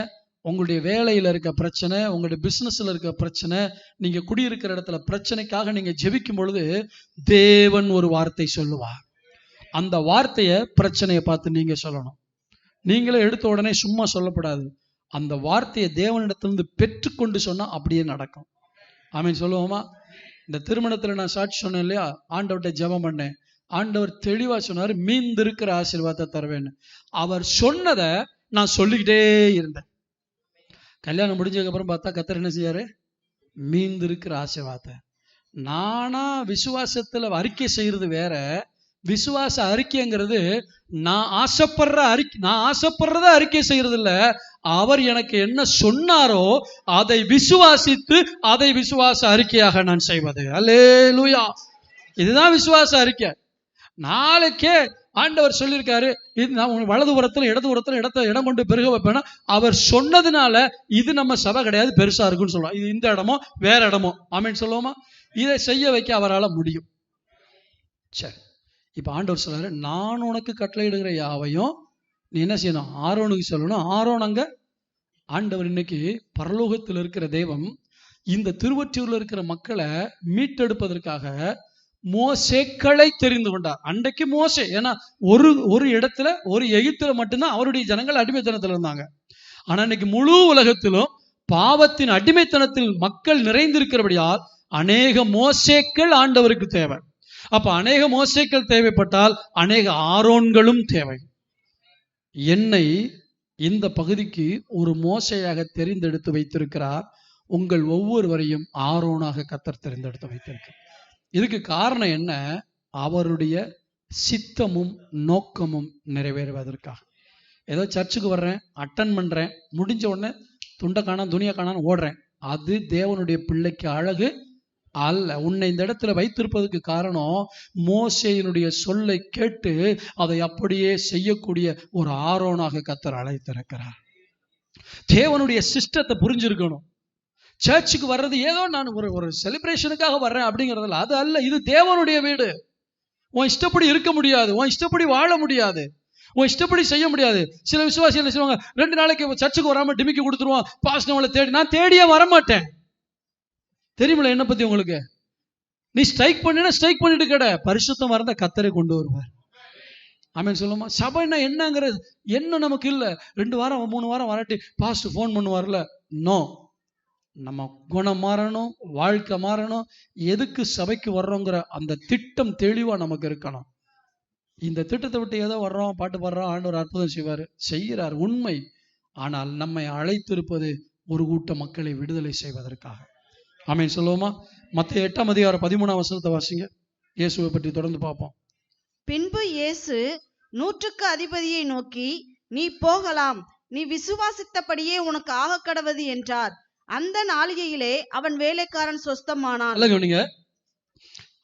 உங்களுடைய வேலையில இருக்க பிரச்சனை, உங்களுடைய பிசினஸ்ல இருக்க பிரச்சனை, நீங்க குடியிருக்கிற இடத்துல பிரச்சனைக்காக நீங்க ஜெபிக்கும் பொழுது தேவன் ஒரு வார்த்தை சொல்லுவார். அந்த வார்த்தையை பிரச்சனையை பார்த்து நீங்க சொல்லணும். நீங்களே எடுத்த உடனே சும்மா சொல்லப்படாது. அந்த வார்த்தையை தேவனிடத்திலிருந்து பெற்றுக்கொண்டு சொன்னா அப்படியே நடக்கும். ஆமீன் சொல்லுவோமா? இந்த திருமணத்துல நான் சாட்சி சொன்னேன் இல்லையா? ஆண்டவர்கிட்ட ஜெபம் பண்ணேன். ஆண்டவர் தெளிவா சொன்னார், மீந்திருக்கிற ஆசீர்வாதத்தை தருவேன்னு. அவர் சொன்னதை நான் சொல்லிக்கிட்டே இருந்தேன். கல்யாணம் முடிஞ்சதுக்கு அப்புறம் பார்த்தா கர்த்தர் என்ன செய்யாரு? மீந்திருக்கிற ஆசீர்வாதத்தை. நானா விசுவாசத்துல அறிக்கை செய்யறது வேற, விசுவாச அறிக்கைங்கிறது நான் ஆசைப்படுறத அறிக்கை செய்யறது இல்ல. அவர் எனக்கு என்ன சொன்னாரோ அதை விசுவாசித்து அதை விசுவாச அறிக்கையாக நான் செய்வது. அல்லேலூயா. இதுதான் விசுவாச அறிக்கை. நாளைக்கே ஆண்டவர் சொல்லியிருக்காரு, இது நான் வலதுபுறத்துல இடதுபுறத்துல இடம் கொண்டு பெருக வைப்பேன்னா அவர் சொன்னதுனால இது நம்ம சபை கிடையாது, பெருசா இருக்குன்னு சொல்லுவோம். இது இந்த இடமோ வேற இடமோ ஆமென் சொல்லுவோமா? இதை செய்ய வைக்க அவரால் முடியும். சரி, இப்ப ஆண்டவர் சொல்றாரு, நான் உனக்கு கட்டளையிடுகிற யாவையும் நீ என்ன செய்யணும்? ஆரோனுக்கு சொல்லணும். ஆரோன் அங்க ஆண்டவர் இன்னைக்கு பரலோகத்தில் இருக்கிற தெய்வம் இந்த திருவொற்றியூர்ல இருக்கிற மக்களை மீட்டெடுப்பதற்காக மோசேக்களை தெரிந்து கொண்டார். அன்றைக்கு மோசே, ஏன்னா ஒரு இடத்துல ஒரு எகிப்துல மட்டும்தான் அவருடைய ஜனங்கள் அடிமைத்தனத்தில் இருந்தாங்க. ஆனா இன்னைக்கு முழு உலகத்திலும் பாவத்தின் அடிமைத்தனத்தில் மக்கள் நிறைந்திருக்கிறபடியால் அநேக மோசேக்கள் ஆண்டவருக்கு தேவை. அப்ப அநேக மோசேக்கள் தேவைப்பட்டால் அநேக ஆரோன்களும் தேவை. என்னை இந்த பகுதிக்கு ஒரு மோசையாக தெரிந்தெடுத்து வைத்திருக்கிறார். உங்கள் ஒவ்வொருவரையும் ஆரோனாக கர்த்தர் தெரிந்தெடுத்து வைத்திருக்கிறார். இதுக்கு காரணம் என்ன? அவருடைய சித்தமும் நோக்கமும் நிறைவேறுவதற்காக. ஏதோ சர்ச்சுக்கு வர்றேன், அட்டன் பண்றேன், முடிஞ்ச உடனே துண்டை காணான் துணியை காணான்னு ஓடுறேன், அது தேவனுடைய பிள்ளைக்கு அழகு அல்ல. உன்னை இந்த இடத்துல வைத்திருப்பதற்கு காரணம் மோசேயினுடைய சொல்லை கேட்டு அதை அப்படியே செய்யக்கூடிய ஒரு ஆரோனாக கர்த்தர் அழைத்திருக்கிறார். தேவனுடைய சிஸ்டத்தை புரிஞ்சிருக்கணும். சர்ச்சுக்கு வர்றது ஏதோ நான் ஒரு செலிப்ரேஷனுக்காக வர்றேன் அப்படிங்கிறதுல அது அல்ல. இது தேவனுடைய வீடு. உன் இஷ்டப்படி இருக்க முடியாது, உன் இஷ்டப்படி வாழ முடியாது, உன் இஷ்டப்படி செய்ய முடியாது. சில விசுவாசிகள் என்ன செய்வாங்க, 2 நாளைக்கு சர்ச்சுக்கு வராம டிமிக்கி கொடுத்துருவான், பாஸ்ட் நம்மளை தேடி. நான் தேடியே வரமாட்டேன். தெரியுமில்ல என்ன பத்தி உங்களுக்கு? நீ ஸ்ட்ரைக் பண்ணினா ஸ்ட்ரைக் பண்ணிட்டு கடை, பரிசுத்தம் வரந்த கர்த்தரை கொண்டு வருவார். ஆமென் சொல்லுமா? சபைன்னா என்னங்கிறது என்ன நமக்கு இல்லை. 2 வாரம் 3 வாரம் வராட்டி பாஸ்ட் ஃபோன் பண்ணுவார்ல. நோ, நம்ம குணம் மாறணும், வாழ்க்கை மாறணும். எதுக்கு சபைக்கு வர்றோங்கிற அந்த திட்டம் தெளிவா நமக்கு இருக்கணும். இந்த திட்டத்தை விட்டு ஏதோ வர்றோம், பாட்டு பாடுறோம், ஆண்டவர் அற்புதம் செய்கிறார் உண்மை. ஆனால் நம்மை அழைத்திருப்பது ஒரு கூட்ட மக்களை விடுதலை செய்வதற்காக. ஆமென் சொல்லுவோமா? மத்தேயு 8ஆம் அதிகாரம் 13ஆம் வசனத்தை வாசிங்க. இயேசுவை பற்றி தொடர்ந்து பார்ப்போம். பின்பு இயேசு 100க்கு அதிபதியை நோக்கி, நீ போகலாம், நீ விசுவாசித்தபடியே உனக்கு ஆக கடவது என்றார். அந்த நாளிகையிலே அவன் வேலைக்காரன் சொஸ்தமானான். நீங்க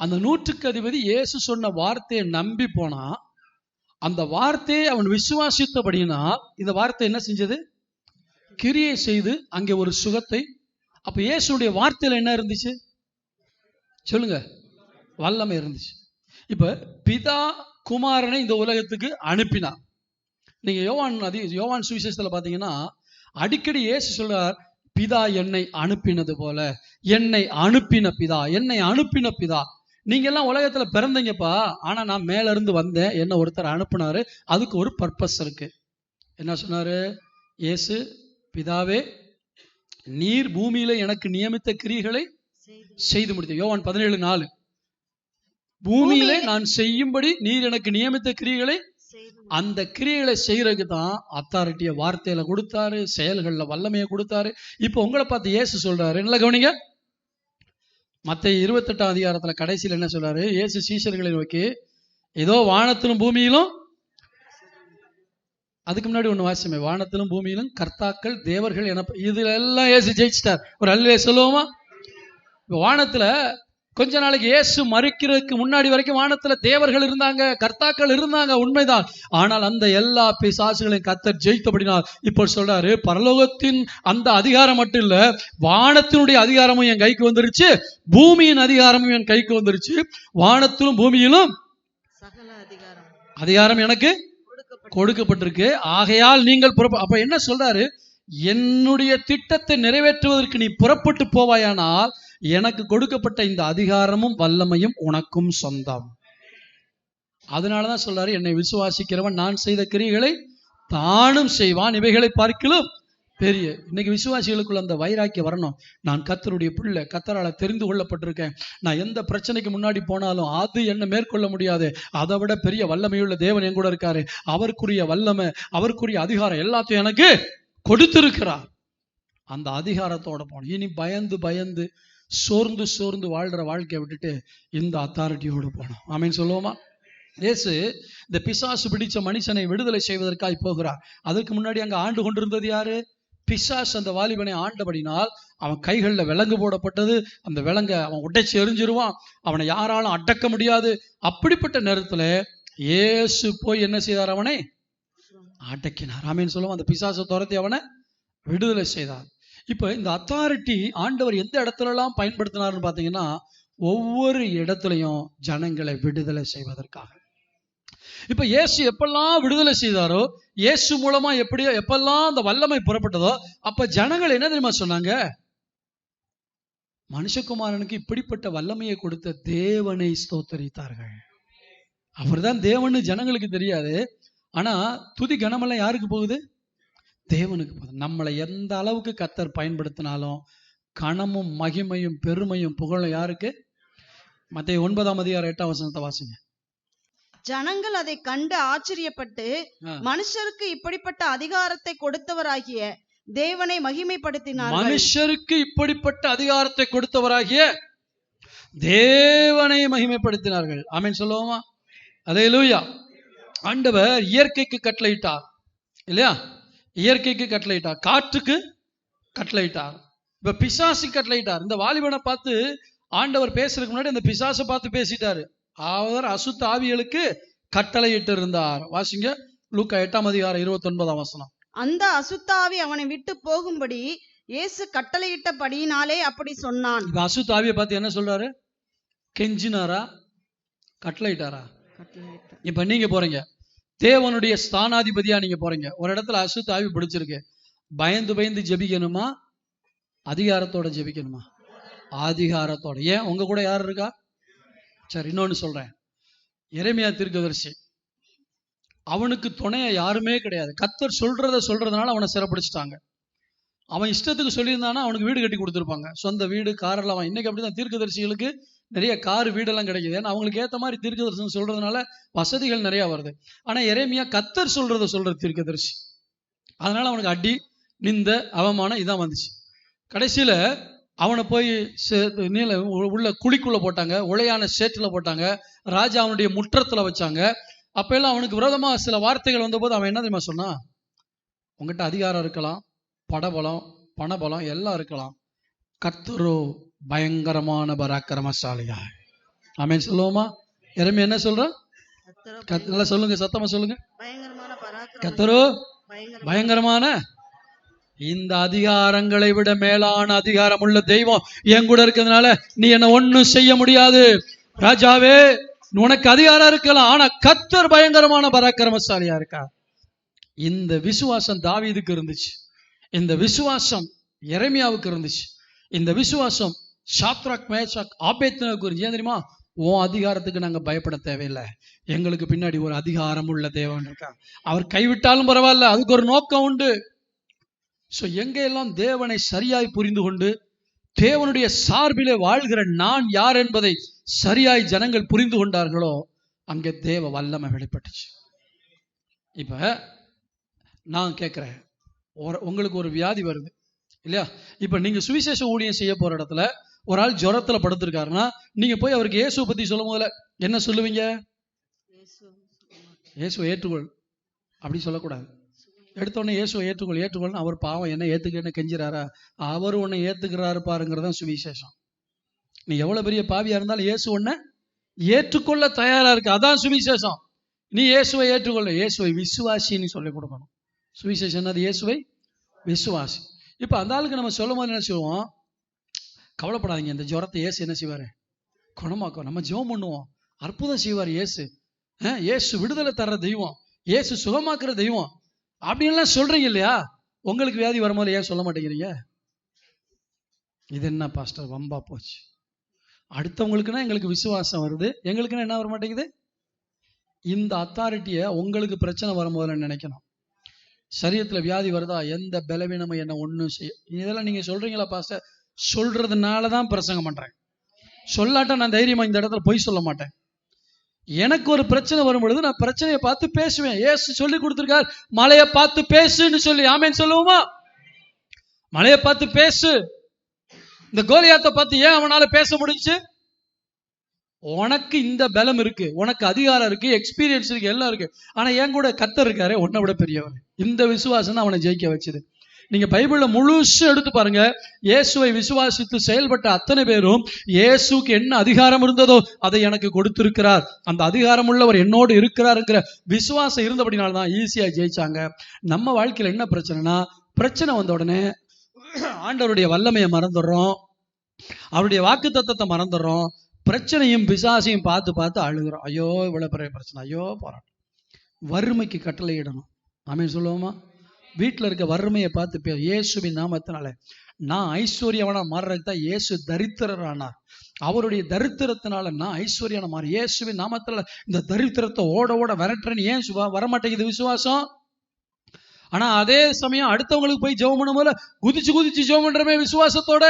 அந்த 100க்கு அதிபதி இயேசு சொன்ன வார்த்தையை நம்பி போனா, அந்த வார்த்தையை அவன் விசுவாசித்தபடினா இந்த வார்த்தை என்ன செஞ்சது? கிரியை செய்து அங்கே ஒரு சுகத்தை. அப்ப இயேசுடைய வார்த்தையில என்ன இருந்துச்சு சொல்லுங்க? வல்லமை இருந்துச்சு. இப்ப பிதா குமாரனை இந்த உலகத்துக்கு அனுப்பினார். நீங்க யோவான் சுவிசேஷத்துல பாத்தீங்கன்னா அடிக்கடி இயேசு சொல்றார், பிதா என்னை அனுப்பினது போல, என்னை அனுப்பின பிதா, என்னை அனுப்பின பிதா. நீங்க எல்லாம் உலகத்துல பிறந்தீங்கப்பா, ஆனா நான் மேல இருந்து வந்தேன், என்ன ஒருத்தர் அனுப்புனாரு, அதுக்கு ஒரு பர்பஸ் இருக்கு. என்ன சொன்னாரு இயேசு? பிதாவே, நீர் பூமியில எனக்கு நியமித்த கிரியைகளை செய்து முடித்த. யோவான் 17:4. பூமியிலே நான் செய்யும்படி நீர் எனக்கு நியமித்த கிரியைகளை, அந்த கிரியைகளை செய்யறதுக்கு தான் அத்தாரிட்டியை வார்த்தையில கொடுத்தாரு, செயல்கள்ல வல்லமையை கொடுத்தாரு. இப்போ உங்களை பார்த்து இயேசு சொல்றாரு, நல்லா கவனிங்க. மத்தேயு 28ஆம் அதிகாரத்துல கடைசியில் என்ன சொல்றாரு? இயேசு சீஷர்களை நோக்கி, ஏதோ வானத்திலும் பூமியிலும், அதுக்கு முன்னாடி ஒண்ணு வாசிமே, வானத்திலும் பூமியிலும் கர்த்தாக்கள் தேவர்கள் என, இதுல எல்லாம் இயேசு ஜெயிச்சிட்டார். ஒரு அல்லேலூயா சொல்லுவோமா? இப்ப வானத்துல கொஞ்ச நாளைக்கு இயேசு மரிக்கிறதுக்கு முன்னாடி வரைக்கும் வானத்துல தேவர்கள் இருந்தாங்க, கர்த்தாக்கள் இருந்தாங்க, உண்மைதான். ஆனால் அந்த எல்லா பிசாசுகளையும் கர்த்தர் ஜெயித்தபடினால் இப்போ சொல்றாரு, பரலோகத்தின் அந்த அதிகாரம் மட்டும் இல்ல, வானத்தினுடைய அதிகாரமும் என் கைக்கு வந்துருச்சு, பூமியின் அதிகாரமும் என் கைக்கு வந்துருச்சு. வானத்திலும் பூமியிலும் அதிகாரம் எனக்கு கொடுக்கப்பட்டிருக்கு. ஆகையால் நீங்கள் அப்ப என்ன சொல்றாரு? என்னுடைய திட்டத்தை நிறைவேற்றுவதற்கு நீ புறப்பட்டு போவாயானால் எனக்கு கொடுக்கப்பட்ட இந்த அதிகாரமும் வல்லமையும் உனக்கும் சொந்தம். அதனாலதான் சொல்றாரு, என்னை விசுவாசிக்கிறவன் நான் செய்த கிரியைகளை தானும் செய்வான், இவைகளை பார்க்கிலும் பெரிய. இன்னைக்கு விசுவாசிகளுக்குள்ள அந்த வைராக்கியம் வரணும். நான் கர்த்தருடைய பிள்ளை, கர்த்தரால தெரிந்து கொள்ளப்பட்டிருக்கேன். நான் எந்த பிரச்சனைக்கு முன்னாடி போனாலும் அது என்ன மேற்கொள்ள முடியாது, அதை விட பெரிய வல்லமையுள்ள தேவன் என் கூட இருக்காரு, அவருக்குரிய வல்லமை, அவருக்குரிய அதிகாரம் எல்லாத்தையும் எனக்கு கொடுத்திருக்கிறார். அந்த அதிகாரத்தோட போனோம். இனி பயந்து சோர்ந்து சோர்ந்து வாழ்ற வாழ்க்கையை விட்டுட்டு இந்த அத்தாரிட்டியோடு போனோம். ஆமீன் சொல்லுவோமா? இயேசு இந்த பிசாசு பிடிச்ச மனுஷனை விடுதலை செய்வதற்காக போகிறார். அதற்கு முன்னாடி அங்க ஆண்டு கொண்டிருந்தது யாரு? பிசாசு அந்த வாலிபனை ஆண்டபடினால் அவன் கைகளில் விலங்கு போடப்பட்டது. அந்த விலங்கை அவன் உடைச்சு எறிஞ்சிருவான். அவனை யாராலும் அடக்க முடியாது. அப்படிப்பட்ட நேரத்துல இயேசு போய் என்ன செய்தார்? அவனை அடக்கினார். ஆமீன் சொல்லுவோம். அந்த பிசாசை துரத்தி அவனை விடுதலை செய்தார். இப்ப இந்த அத்தாரிட்டி ஆண்டவர் எந்த இடத்துல எல்லாம் பயன்படுத்தினார்னு பாத்தீங்கன்னா, ஒவ்வொரு இடத்துலையும் ஜனங்களை விடுதலை செய்வதற்காக. இப்ப இயேசு எப்பெல்லாம் விடுதலை செய்தாரோ, இயேசு மூலமா எப்பெல்லாம் அந்த வல்லமை புறப்பட்டதோ, அப்ப ஜனங்கள் என்ன தெரியுமா சொன்னாங்க? மனுஷகுமாரனுக்கு இப்படிப்பட்ட வல்லமையை கொடுத்த தேவனை ஸ்தோத்தரித்தார்கள். அவர்தான் தேவன்னு ஜனங்களுக்கு தெரியாது. ஆனா துதி கனமெல்லாம் யாருக்கு போகுது? தேவனுக்கு போகுது. நம்மளை எந்த அளவுக்கு கர்த்தர் பயன்படுத்தினாலும் கனமும் மகிமையும் பெருமையும் புகழும் யாருக்கு? மத்தேயு 9:8 வாசிங்க. ஜனங்கள் அதை கண்டு ஆச்சரியப்பட்டு மனுஷருக்கு இப்படிப்பட்ட அதிகாரத்தை கொடுத்தவராகிய தேவனை மகிமைப்படுத்தினார்கள். மனுஷருக்கு இப்படிப்பட்ட அதிகாரத்தை கொடுத்தவராகிய தேவனை மகிமைப்படுத்தினார்கள். ஆமென் சொல்லுவோமா? அல்லேலூயா. ஆண்டவர் இயற்கைக்கு கட்டளையிட்டார் இல்லையா? இயற்கைக்கு கட்டளையிட்டார், காற்றுக்கு கட்டளையிட்டார், இப்ப பிசாசு கட்டளையிட்டார். இந்த வாலிபனை பார்த்து ஆண்டவர் பேசுறதுக்கு முன்னாடி அந்த பிசாசை பார்த்து பேசிட்டாரு. அவர் அசுத்த ஆவிகளுக்கு கட்டளையிட்டு இருந்தார். வாசிங்க லூக்கா 8:29. அந்த அசுத்த ஆவி அவனை விட்டு போகும்படி இயேசு கட்டளையிட்டபடியினாலே அப்படி சொன்னான். இப்ப அசுத்த ஆவியை பார்த்து என்ன சொல்றாரு? கெஞ்சினாரா? கட்டளையிட்டாரா? இப்ப நீங்க போறீங்க, தேவனுடைய ஸ்தானாதிபதியா நீங்க போறீங்க. ஒரு இடத்துல அசுத்த ஆவி பிடிச்சிருக்கு. பயந்து பயந்து ஜெபிக்கணுமா? அதிகாரத்தோட ஜெபிக்கணுமா? அதிகாரத்தோட. ஏன்? உங்க கூட யார் இருக்கா? சரி, இன்னொன்னு சொல்றேன். எரேமியா தீர்க்கதரிசி, அவனுக்கு துணைய யாருமே கிடையாது. கர்த்தர் சொல்றதுனால அவனை சிறைப்பிடிச்சிட்டாங்க. அவன் இஷ்டத்துக்கு சொல்லியிருந்தானா அவனுக்கு வீடு கட்டி கொடுத்துருப்பாங்க, சொந்த வீடு, காரெல்லாம். அவன் இன்னைக்கு அப்படிதான் தீர்க்கதரிசிகளுக்கு நிறைய கார் வீடெல்லாம் கிடைக்குது. ஏன்னா அவங்களுக்கு ஏற்ற மாதிரி தீர்க்கதரிசனம் சொல்றதுனால வசதிகள் நிறைய வருது. ஆனா எரேமியா கர்த்தர் சொல்ற தீர்க்கதரிசி. அதனால அவனுக்கு அடி, நிந்த, அவமானம் இதான் வந்துச்சு. கடைசியில அவனை போய் உள்ள குழிக்குள்ள போட்டாங்க, உளையான சேற்றுல போட்டாங்க, ராஜா அவனுடைய முற்றத்துல வச்சாங்க. அப்ப எல்லாம் அவனுக்கு விரோதமா சில வார்த்தைகள் வந்த போது அவன் என்ன தெரியுமா சொன்னா? உங்ககிட்ட அதிகாரம் இருக்கலாம், படபலம், பணபலம் எல்லாம் இருக்கலாம், கர்த்தரோ பயங்கரமான பராக்கிரமசாலியா. ஆமென் சொல்லுவோமா? எரேமியா என்ன சொல்ற? நல்லா சொல்லுங்க, சத்தமா சொல்லுங்க. கர்த்தரோ பயங்கரமான. இந்த அதிகாரங்களை விட மேலான அதிகாரம் உள்ள தெய்வம் என் கூட இருக்கிறதுனால நீ என்ன ஒண்ணும் செய்ய முடியாது. ராஜாவே, உனக்கு அதிகாரம் இருக்கலாம், ஆனா கர்த்தர் பயங்கரமான பராக்கிரமசாலியா இருக்கா. இந்த விசுவாசம் தாவீதுக்கு இருந்துச்சு, இந்த விசுவாசம் எரேமியாவுக்கு இருந்துச்சு, இந்த விசுவாசம் சாத்ராக், மேஷாக், ஆபேத்நேகோவுக்கு இருந்துச்சு. ஏன் தெரியுமா? உன் அதிகாரத்துக்கு நாங்க பயப்பட தேவையில்லை, எங்களுக்கு பின்னாடி ஒரு அதிகாரம் உள்ள தேவன் இருக்கா. அவர் கைவிட்டாலும் பரவாயில்ல, அதுக்கு ஒரு நோக்கம் உண்டு. ஸோ எங்கெல்லாம் தேவனை சரியாய் புரிந்து கொண்டு தேவனுடைய சார்பிலே வாழ்கிற நான் யார் என்பதை சரியாய் ஜனங்கள் புரிந்து கொண்டார்களோ அங்கே தேவ வல்லமை வெளிப்பட்டுச்சு. இப்ப நான் கேட்கிறேன், உங்களுக்கு ஒரு வியாதி வருது இல்லையா? இப்ப நீங்க சுவிசேஷ ஊழியம் செய்ய போற இடத்துல ஒரு ஆள் ஜுரத்துல படுத்திருக்காருன்னா நீங்க போய் அவருக்கு இயேசுவை பத்தி சொல்லும் போதுல என்ன சொல்லுவீங்க? இயேசுவை ஏற்றுக்கொள் அப்படி சொல்லக்கூடாது. எடுத்தோடனே இயேசுவை ஏற்றுக்கொள். அவர் பாவம் என்ன ஏத்துக்க கெஞ்சிறாரா? அவர் உன்னை ஏத்துக்கிறாரு பாருங்கிறதான் சுவிசேஷம். நீ எவ்வளவு பெரிய பாவியா இருந்தாலும் இயேசு உன்னை ஏற்றுக்கொள்ள தயாரா இருக்கு, அதான் சுவிசேஷம். நீ இயேசுவை ஏற்றுக்கொள்ள, இயேசுவை விசுவாசின்னு சொல்லி கொடுக்கணும். சுவிசேஷம் என்னது? இயேசுவை விசுவாசி. இப்ப அந்த ஆளுக்கு நம்ம சொல்லும் போது என்ன செய்வோம்? கவலைப்படாதீங்க, இந்த ஜுரத்தை இயேசு என்ன செய்வாரு? குணமாக்கும். நம்ம ஜெபம் பண்ணுவோம், அற்புதம் செய்வார் இயேசு. இயேசு விடுதலை தர்ற தெய்வம், இயேசு சுகமாக்குற தெய்வம் அப்படின்லாம் சொல்றீங்க இல்லையா? உங்களுக்கு வியாதி வரும்போது ஏன் சொல்ல மாட்டேங்கிறீங்க? இது என்ன பாஸ்டர் வம்பா போச்சு. அடுத்தவங்களுக்குன்னா எங்களுக்கு விசுவாசம் வருது, எங்களுக்குன்னா என்ன வர மாட்டேங்குது? இந்த அத்தாரிட்டியை உங்களுக்கு பிரச்சனை வரும்போது நினைக்கணும். சரீரத்துல வியாதி வருதா, எந்த பலவீனமும் என்ன ஒண்ணும் செய்ய. இதெல்லாம் நீங்க சொல்றீங்களா பாஸ்டர்? சொல்றதுனாலதான் பிரசங்கம் பண்றேன். சொல்லாட்ட நான் தைரியமா இந்த இடத்துல பொய் சொல்ல மாட்டேன். எனக்கு ஒரு பிரச்சனை வரும் பொழுது நான் பிரச்சனையை பார்த்து பேசுவேன். இயேசு சொல்லி கொடுத்திருக்கார், மலையை பார்த்து பேசுன்னு சொல்லி. ஆமென் சொல்லுவோமா? மலையை பார்த்து பேசு. இந்த கோலியாத்தை பார்த்து ஏன் அவனால பேச முடிஞ்சுச்சு? உனக்கு இந்த பலம் இருக்கு, உனக்கு அதிகாரம் இருக்கு, எக்ஸ்பீரியன்ஸ் இருக்கு, எல்லாம் இருக்கு. ஆனா என் கூட கர்த்தர் இருக்காரு, உன்னை விட பெரியவர். இந்த விசுவாசம் தான் அவனை ஜெயிக்க வச்சது. நீங்க பைபிள்ல முழுசு எடுத்து பாருங்க, இயேசுவை விசுவாசித்து செயல்பட்ட அத்தனை பேரும் இயேசுக்கு என்ன அதிகாரம் இருந்ததோ அதை எனக்கு கொடுத்திருக்கிறார், அந்த அதிகாரம் உள்ளவர் என்னோடு இருக்கிறாருங்கிற விசுவாசம் இருந்தபடினால்தான் ஈஸியா ஜெயிச்சாங்க. நம்ம வாழ்க்கையில என்ன பிரச்சனைனா, பிரச்சனை வந்த உடனே ஆண்டவருடைய வல்லமையை மறந்துடுறோம், அவருடைய வாக்கு தத்தத்தை மறந்துடுறோம், பிரச்சனையும் பிசாசையும் பார்த்து பார்த்து அழுகிறோம். ஐயோ இவ்வளவு பெரிய பிரச்சனை, ஐயோ போராட்டம். வறுமைக்கு கட்டளை இடணும். ஆமென் சொல்லுவோமா? வீட்டில் இருக்க வறுமையை பார்த்து இயேசுவின் நாமத்தினால நான் ஐஸ்வர்யவனா மாறுறதுக்கு தான் இயேசு தரித்திரர் ஆனார். அவருடைய தரித்திரத்தினால நான் ஐஸ்வர்யான மாறி இயேசுவின் நாமத்தினால இந்த தரித்திரத்தை ஓட ஓட விரட்டுறேன்னு ஏன் வரமாட்டேங்குது விசுவாசம்? ஆனா அதே சமயம் அடுத்தவங்களுக்கு போய் ஜெபம் பண்ணும் போல குதிச்சு குதிச்சு ஜெபம் பண்றமே விசுவாசத்தோட.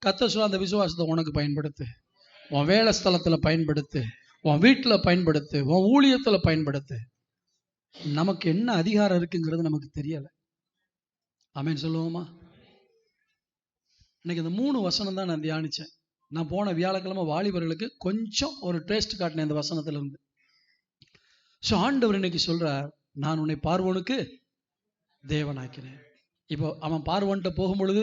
கர்த்தர் சொல்ல, அந்த விசுவாசத்தை உனக்கு பயன்படுத்து, உன் வேலை ஸ்தலத்துல பயன்படுத்து, உன் வீட்டுல பயன்படுத்து, உன் ஊழியத்துல பயன்படுத்து. நமக்கு என்ன அதிகாரம் இருக்குங்கிறது நமக்கு தெரியல. ஆமென் சொல்லுவோமா? இன்னைக்கு இந்த 3 வசனம் தான் நான் தியானிச்சேன். நான் போன வியாழக்கிழமை வாலிபர்களுக்கு கொஞ்சம் ஒரு டேஸ்ட் காட்டினேன் இந்த வசனத்துல இருந்து. ஆண்டவர் இன்னைக்கு சொல்றார், நான் உன்னை பார்வோனுக்கு தேவனாக்கினேன். இப்போ அவன் பார்வோன்ட்ட போகும்பொழுது,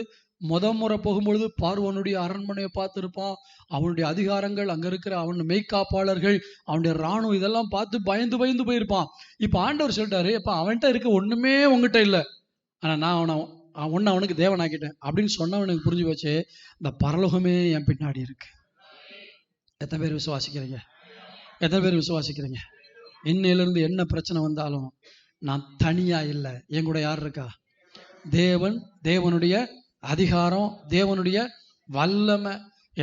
முறை போகும்பொழுது பார்வோனுடைய அரண்மனையை பார்த்துருப்பான், அவனுடைய அதிகாரங்கள், அங்க இருக்கிற அவன் மெய்காப்பாளர்கள், அவனுடைய ராணுவம், இதெல்லாம் பார்த்து பயந்து பயந்து போயிருப்பான். இப்ப ஆண்டவர் சொல்லிட்டாரு, இப்ப அவன்கிட்ட இருக்க ஒண்ணுமே உங்ககிட்ட இல்லை, ஆனா நான் ஒன்னு அவனுக்கு தேவனாக்கிட்டேன் அப்படின்னு சொன்னவனுக்கு புரிஞ்சு போச்சு, இந்த பரலோகமே என் பின்னாடி இருக்கு. எத்தனை பேர் விசுவாசிக்கிறீங்க? எத்தனை பேர் விசுவாசிக்கிறீங்க? இன்னையிலிருந்து என்ன பிரச்சனை வந்தாலும் நான் தனியா இல்லை, என் கூட யார் இருக்கா? தேவன், தேவனுடைய அதிகாரம், தேவனுடைய வல்லமை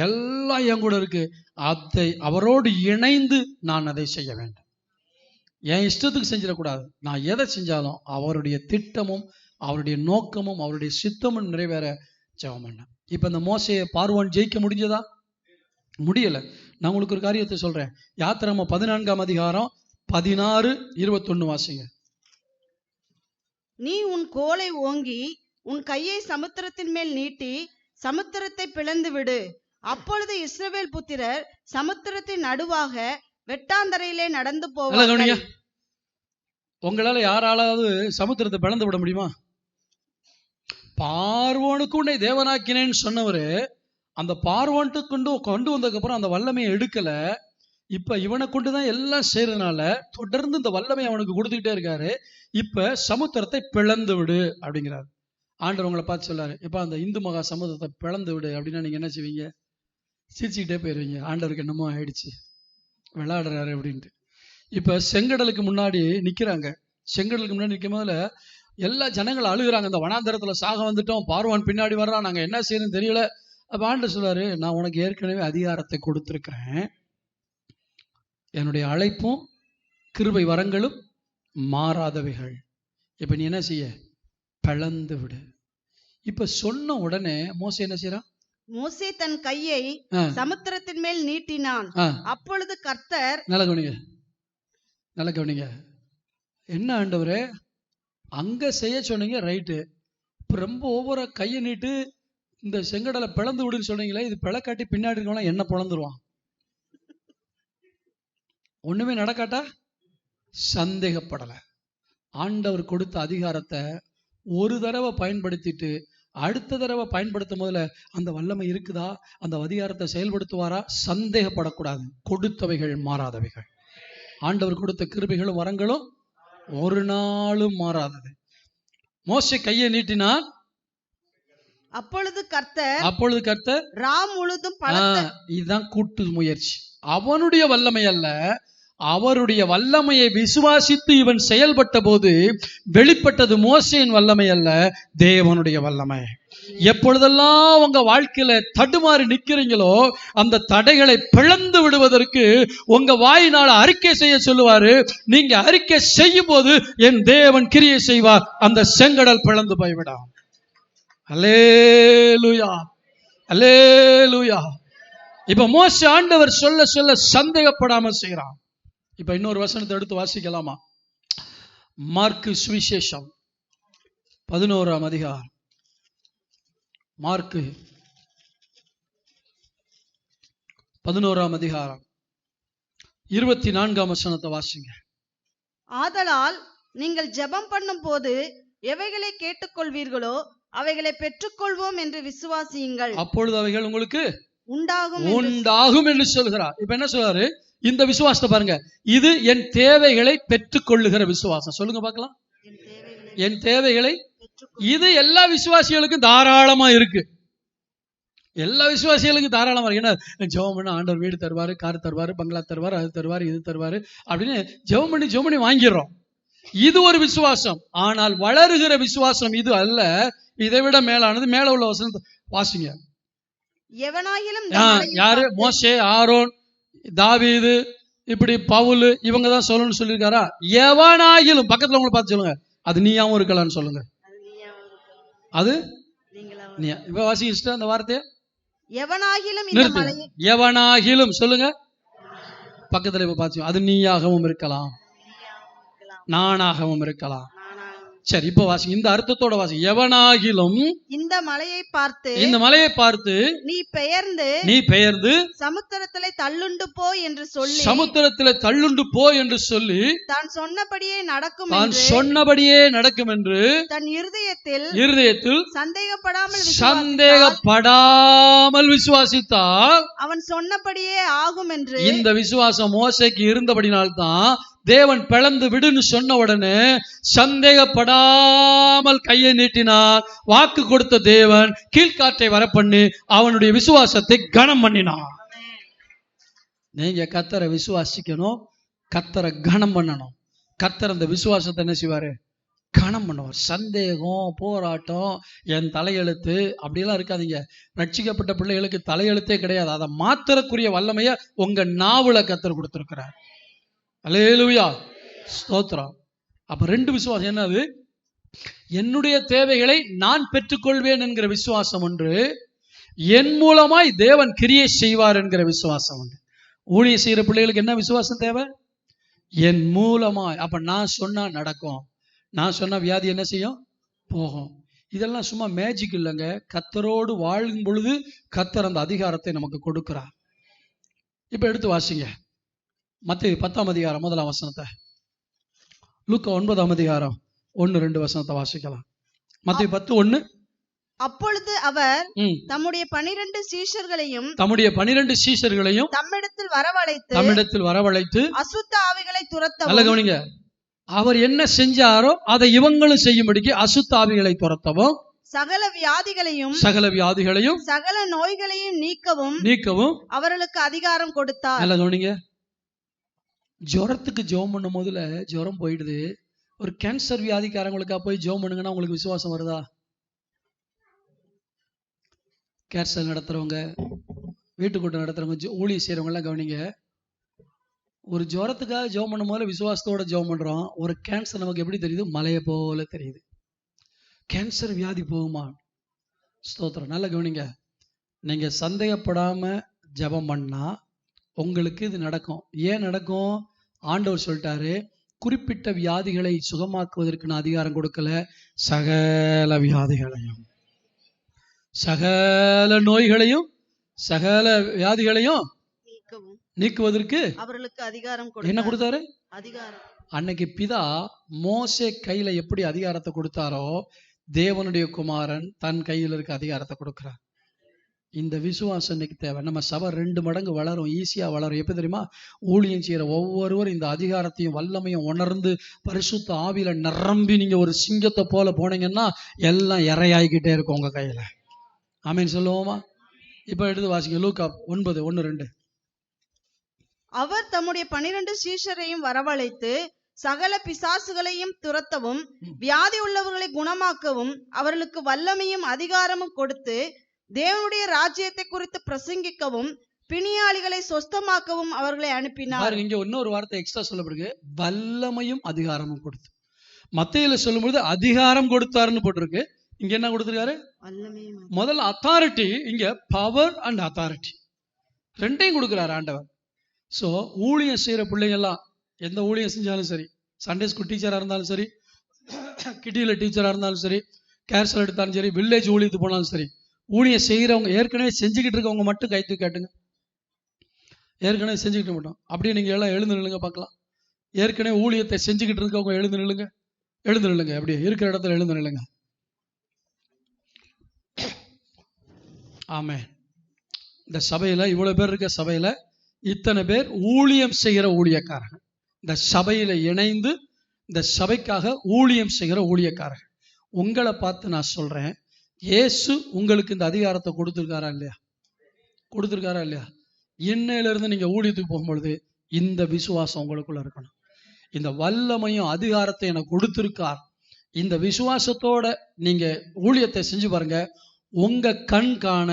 எல்லாம் என் கூட இருக்கு. அதை அவரோடு இணைந்து நான் அதை செய்ய வேண்டும். என் இஷ்டத்துக்கு செஞ்சிடக்கூடாது. நான் எதை செஞ்சாலும் அவருடைய திட்டமும் அவருடைய நோக்கமும் அவருடைய சித்தமும் நிறைவேற ஜெபம் பண்ண. இப்ப இந்த மோசையை பார்வோன் ஜெயிக்க முடிஞ்சதா? முடியல. நான் உங்களுக்கு ஒரு காரியத்தை சொல்றேன். யாத்திராகமம் 14ஆம் அதிகாரம் 16-21 வாசிங்க. நீ உன் கோலை ஓங்கி உன் கையை சமுத்திரத்தின் மேல் நீட்டி சமுத்திரத்தை பிளந்து விடு. அப்பொழுது இஸ்ரவேல் புத்திரர் சமுத்திரத்தின் நடுவாக வெட்டாந்தரையிலே நடந்து போவார்கள். உங்களால யாராலாவது சமுத்திரத்தை பிளந்து விட முடியுமா? பார்வோனுக்கு உன்னை தேவனாக்கினேன்னு சொன்னவரு அந்த பார்வோன்ட்டு கொண்டு வந்ததுக்கு அப்புறம் அந்த வல்லமையை எடுக்கல. இப்ப இவனை கொண்டுதான் எல்லாம் செய்யறதுனால தொடர்ந்து இந்த வல்லமையை அவனுக்கு கொடுத்துக்கிட்டே இருக்காரு. இப்ப சமுத்திரத்தை பிளந்து விடு அப்படிங்கிறாரு. ஆண்டவர் உங்களை பார்த்து சொல்லாரு, இப்ப அந்த இந்து மகா சமுத்திரத்தை பிளந்து விடு அப்படின்னா நீங்க என்ன செய்வீங்க? சிரிச்சுக்கிட்டே போயிருவீங்க. ஆண்டவருக்கு என்னமோ ஆயிடுச்சு, விளையாடுறாரு அப்படின்ட்டு. இப்ப செங்கடலுக்கு முன்னாடி நிக்கிறாங்க. செங்கடலுக்கு முன்னாடி நிற்கும் போதுல எல்லா ஜனங்கள் அழுகுறாங்க, இந்த வனாந்தரத்துல சாக வந்துட்டோம், பார்வான் பின்னாடி வர்றான், நாங்க என்ன செய்யணும்னு தெரியல. அப்ப ஆண்டவர் சொல்றாரு, நான் உனக்கு ஏற்கனவே அதிகாரத்தை கொடுத்திருக்கிறேன், என்னுடைய அழைப்பும் கிருபை வரங்களும் மாறாதவைகள். இப்ப நீ என்ன செய்ய? பிளந்து விடு. இப்ப சொன்ன உடனே மோசே என்ன செய்யறான்? மோசே தன் கையை சமுத்திரத்தின் மேல் நீட்டினான். அப்பொழுது கர்த்தர், நல்ல கவனிங்க, என்ன ஆண்டவரே அங்க செய்ய சொன்னீங்க, ரைட்டு, இப்ப ரொம்ப ஒவ்வொரு கையை நீட்டு இந்த செங்கடலை பிளந்து விடுன்னு சொன்னீங்களே, இது பிளக்காட்டி பின்னாடி இருக்கவனா என்ன பிளந்துருவான்? ஒண்ணுமே நடக்காட்டா சந்தேகப்படல. ஆண்டவர் கொடுத்த அதிகாரத்தை ஒரு தடவை பயன்படுத்திட்டு அடுத்த தடவை பயன்படுத்தும் போதுல அந்த வல்லமை இருக்குதா, அந்த அதிகாரத்தை செயல்படுத்துவாரா, சந்தேகப்படக்கூடாது. கொடுத்தவைகள் மாறாதவைகள். ஆண்டவர் கொடுத்த கிருபைகளும் வரங்களும் ஒரு நாளும் மாறாதது. மோசே கையை நீட்டினான். அப்பொழுது கர்த்தர் ராம் முழுதும் இதுதான் கூட்டு முயற்சி. அவனுடைய வல்லமை அல்ல, அவருடைய வல்லமையை விசுவாசித்து இவன் செயல்பட்ட போது வெளிப்பட்டது மோசேயின் வல்லமை அல்ல, தேவனுடைய வல்லமை. எப்பொழுதெல்லாம் உங்க வாழ்க்கையில தடுமாறி நிக்கிறீங்களோ அந்த தடைகளை பிளந்து விடுவதற்கு உங்க வாயினால் அறிக்கை செய்ய சொல்லுவாரு. நீங்க அறிக்கை செய்யும் போது என் தேவன் கிரியை செய்வார், அந்த செங்கடல் பிளந்து போய்விடும். அல்லேலூயா, அல்லேலூயா. இப்ப மோசே ஆண்டவர் சொல்ல சொல்ல சந்தேகப்படாம செய்யறான். இப்ப இன்னொரு வசனத்தை எடுத்து வாசிக்கலாமா? மார்க்கு சுவிசேஷம் 11ஆம் அதிகாரம். மார்க்கு 11ஆம் அதிகாரம் 24ஆம் வசனத்தை வாசிங்க. ஆதலால் நீங்கள் ஜெபம் பண்ணும் போது எவைகளை கேட்டுக்கொள்வீர்களோ அவைகளை பெற்றுக்கொள்வோம் என்று விசுவாசியுங்கள், அப்பொழுது அவைகள் உங்களுக்கு உண்டாகும் என்று சொல்கிறார். இப்ப என்ன சொல்றாரு? இந்த விசுவாசத்தை பாருங்க. இது என் தேவைகளை பெற்றுக்கொள்ளுகிற விசுவாசம். சொல்லுங்க பார்க்கலாம். என் தேவைகளை, இது எல்லா விசுவாசிகளுக்கும் தாராளமா இருக்கு. எல்லா விசுவாசிகளுக்கும் தாராளமா இருக்கு. ஏன்னா ஜெபம் பண்ண ஆண்டவர் வீடு தருவாரு, கார் தருவாரு, பங்களா தருவாரு, அது தருவாரு, இது தருவாரு அப்படின்னு ஜெபம் பண்ணி வாங்கிடுறோம். இது ஒரு விசுவாசம். ஆனால் வளருகிற விசுவாசம் இது அல்ல. இதை விட மேலானது. மேல உள்ள வசனத்தை வாசிங்க. எவனாகிலும் யாரு? மோசே, ஆரோன், தாவீது, இப்படி பவுல், இவங்க தான் சொல்லணும்னு சொல்லியிருக்காரா? எவனாகிலும், பக்கத்துல உங்களை பார்த்து சொல்லுங்க, அது நீயாவும் இருக்கலாம்னு சொல்லுங்க. அது இப்ப வாசிக்கிட்ட அந்த வார்த்தைய எவனாகிலும் சொல்லுங்க. பக்கத்துல இப்ப பார்த்து, அது நீயாகவும் இருக்கலாம், நானாகவும் இருக்கலாம். சரி, இப்ப வாசி, இந்த அர்த்தத்தோட வாசி. எவனாகிலும் இந்த மலையை பார்த்து நீ பெயர்ந்து சமுத்திரத்திலே தள்ளுண்டு போ என்று சொல்லி தான் சொன்னபடியே நடக்கும் என்று தன் இருதயத்தில் சந்தேகப்படாமல் விசுவாசித்தால் அவன் சொன்னபடியே ஆகும் என்று. இந்த விசுவாசம் மோசேக்கு இருந்தபடினால்தான் தேவன் பிளந்து விடுன்னு சொன்ன உடனே சந்தேகப்படாமல் கையை நீட்டினார். வாக்கு கொடுத்த தேவன் கீழ்காற்றை வரப்பண்ணி அவனுடைய விசுவாசத்தை கனம் பண்ணினான். நீங்க கர்த்தரை விசுவாசிக்கணும், கர்த்தரை கனம் பண்ணணும். கர்த்தர் அந்த விசுவாசத்தை என்ன செய்வாரு? கனம் பண்ணுவார். சந்தேகம், போராட்டம், என் தலையெழுத்து அப்படியெல்லாம் இருக்காதீங்க. ரட்சிக்கப்பட்ட பிள்ளைகளுக்கு தலையெழுத்தே கிடையாது. அதை மாத்திரக்குரிய வல்லமைய உங்க நாவுல கர்த்தர் கொடுத்திருக்கிறார். அல்லேலூயா, ஸ்தோத்திரம். அப்ப ரெண்டு விசுவாசம் என்னது? என்னுடைய தேவைகளை நான் பெற்றுக்கொள்வேன் என்கிற விசுவாசம் ஒன்று, என் மூலமாய் தேவன் கிரியை செய்வார் என்கிற விசுவாசம் ஒன்று. ஊழிய செய்யற பிள்ளைகளுக்கு என்ன விசுவாசம் தேவை? என் மூலமாய். அப்ப நான் சொன்னா நடக்கும், நான் சொன்ன வியாதி என்ன செய்யும்? போகும். இதெல்லாம் சும்மா மேஜிக் இல்லைங்க. கர்த்தரோடு வாழும் பொழுது கர்த்தர் அந்த அதிகாரத்தை நமக்கு கொடுக்கிறார். இப்ப எடுத்து வாசிங்க. மத்தேயு 10ஆம் அதிகாரம் 1ஆம் வசனத்தை, லூக்கா 9ஆம் அதிகாரம் 1-2 வசனத்தை வாசிக்கலாம். மத்தேயு 10:1. அப்பொழுது அவர் தம்முடைய 12 சீஷர்களையும் தம்மிடத்தில் வரவழைத்து அசுத்த ஆவிகளை துரத்தவும். நல்ல கவனிங்க. அவர் என்ன செஞ்சாரோ அதை இவங்களும் செய்யும்படிக்கு அசுத்த ஆவிகளை துரத்தவும், சகல வியாதிகளையும் சகல நோய்களையும் நீக்கவும் அவர்களுக்கு அதிகாரம் கொடுத்தார். நல்ல கவனிங்க. ஜுரத்துக்கு ஜெபம் பண்ணும் போதுல ஜுரம் போயிடுது. ஒரு கேன்சர் வியாதிக்காரங்களுக்கா போய் ஜெபம் பண்ணுங்கன்னா உங்களுக்கு விசுவாசம் வருதா? கேன்சர் நடத்துறவங்க, வீட்டுக்கூட்டம் நடத்துறவங்க, ஊழிய செய்யறவங்க எல்லாம் கவனிங்க. ஒரு ஜுரத்துக்காக ஜெபம் பண்ணும் போது விசுவாசத்தோட ஜெபம் பண்றோம். ஒரு கேன்சர் நமக்கு எப்படி தெரியுது? மலையை போல தெரியுது. கேன்சர் வியாதி போகுமா? ஸ்தோத்திரம். நல்ல கவனிங்க. நீங்க சந்தேகப்படாம ஜெபம் பண்ணா உங்களுக்கு இது நடக்கும். ஏன் நடக்கும்? ஆண்டவர் சொல்லிட்டாரு, குறிப்பிட்ட வியாதிகளை சுகமாக்குவதற்கு நான் அதிகாரம் கொடுக்கல, சகல வியாதிகளையும், சகல நோய்களையும், சகல வியாதிகளையும் நீக்குவதற்கு அவர்களுக்கு அதிகாரம் என்ன கொடுத்தாரு? அதிகாரம். அன்னைக்கு பிதா மோசே கையில எப்படி அதிகாரத்தை கொடுத்தாரோ, தேவனுடைய குமாரன் தன் கையில் இருக்க அதிகாரத்தை கொடுக்கிறார். இந்த விசுவாசம் இன்னைக்கு தேவை. நம்ம சபை 2 மடங்கு வளரும், ஈஸியா வளரும். எப்ப தெரியுமா? ஊழியம் செய்யற ஒவ்வொருவரும் இந்த அதிகாரத்தையும் வல்லமையும் உணர்ந்து பரிசுத்த ஆவியில நிரம்பி நீங்க ஒரு சிங்கத்தை போல போனீங்கன்னா எல்லாம் இறையாகிக்கிட்டே இருக்கும் உங்க கையில. ஆமீன் சொல்லுவோமா? இப்ப எடுத்து வாசிங்க. லூக்கா 9:1-2. அவர் தம்முடைய 12 சீஷரையும் வரவழைத்து சகல பிசாசுகளையும் துரத்தவும் வியாதி உள்ளவர்களை குணமாக்கவும் அவர்களுக்கு வல்லமையும் அதிகாரமும் கொடுத்து தேவனுடைய ராஜ்யத்தை குறித்து பிரசங்கிக்கவும் பிணியாளிகளை சொஸ்தமாக்கவும் அவர்களை அனுப்பினார். இங்க இன்னொரு வார்த்தை எக்ஸ்ட்ரா சொல்லப்படுது, வல்லமையும் அதிகாரமும் கொடுத்து. மத்தேயுல சொல்லும்போது அதிகாரம் கொடுத்தாருன்னு போட்டிருக்கு, இங்க என்ன கொடுத்திருக்காரு? முதல்ல அத்தாரிட்டி, இங்க பவர் அண்ட் அத்தாரிட்டி ரெண்டையும் கொடுக்கிறாரு ஆண்டவர். ஸோ ஊழியம் செய்யற பிள்ளைங்கெல்லாம் எந்த ஊழியம் செஞ்சாலும் சரி, சண்டே ஸ்கூல் டீச்சரா இருந்தாலும் சரி, கிட்டியில டீச்சரா இருந்தாலும் சரி, கேர்சல் எடுத்தாலும் சரி, வில்லேஜ் ஊழியத்துக்கு போனாலும் சரி, ஊழியம் செய்யறவங்க, ஏற்கனவே செஞ்சுக்கிட்டு இருக்கவங்க மட்டும் கை தூக்கி காட்டுங்க. ஏற்கனவே செஞ்சுக்கிட்டு மாட்டோம். அப்படியே நீங்க எல்லாம் எழுந்து நில்லுங்க பார்க்கலாம். ஏற்கனவே ஊழியத்தை செஞ்சுக்கிட்டு இருக்கவங்க எழுந்து நில்லுங்க, எழுந்து நில்லுங்க, அப்படியே இருக்கிற இடத்துல எழுந்து நில்லுங்க. ஆமென். இந்த சபையில இவ்வளவு பேர் இருக்க சபையில இத்தனை பேர் ஊழியம் செய்கிற ஊழியக்காரர்கள். இந்த சபையில இணைந்து இந்த சபைக்காக ஊழியம் செய்கிற ஊழியக்காரர்கள். உங்களை பார்த்து நான் சொல்றேன், இயேசு உங்களுக்கு இந்த அதிகாரத்தை கொடுத்திருக்காரா இல்லையா? கொடுத்திருக்காரா இல்லையா? இன்னையில இருந்து நீங்க ஊழியத்துக்கு போகும்பொழுது இந்த விசுவாசம் உங்களுக்குள்ள இருக்கணும். இந்த வல்லமையும் அதிகாரத்தை எனக்கு கொடுத்திருக்கார், இந்த விசுவாசத்தோட நீங்க ஊழியத்தை செஞ்சு பாருங்க. உங்க கண் காண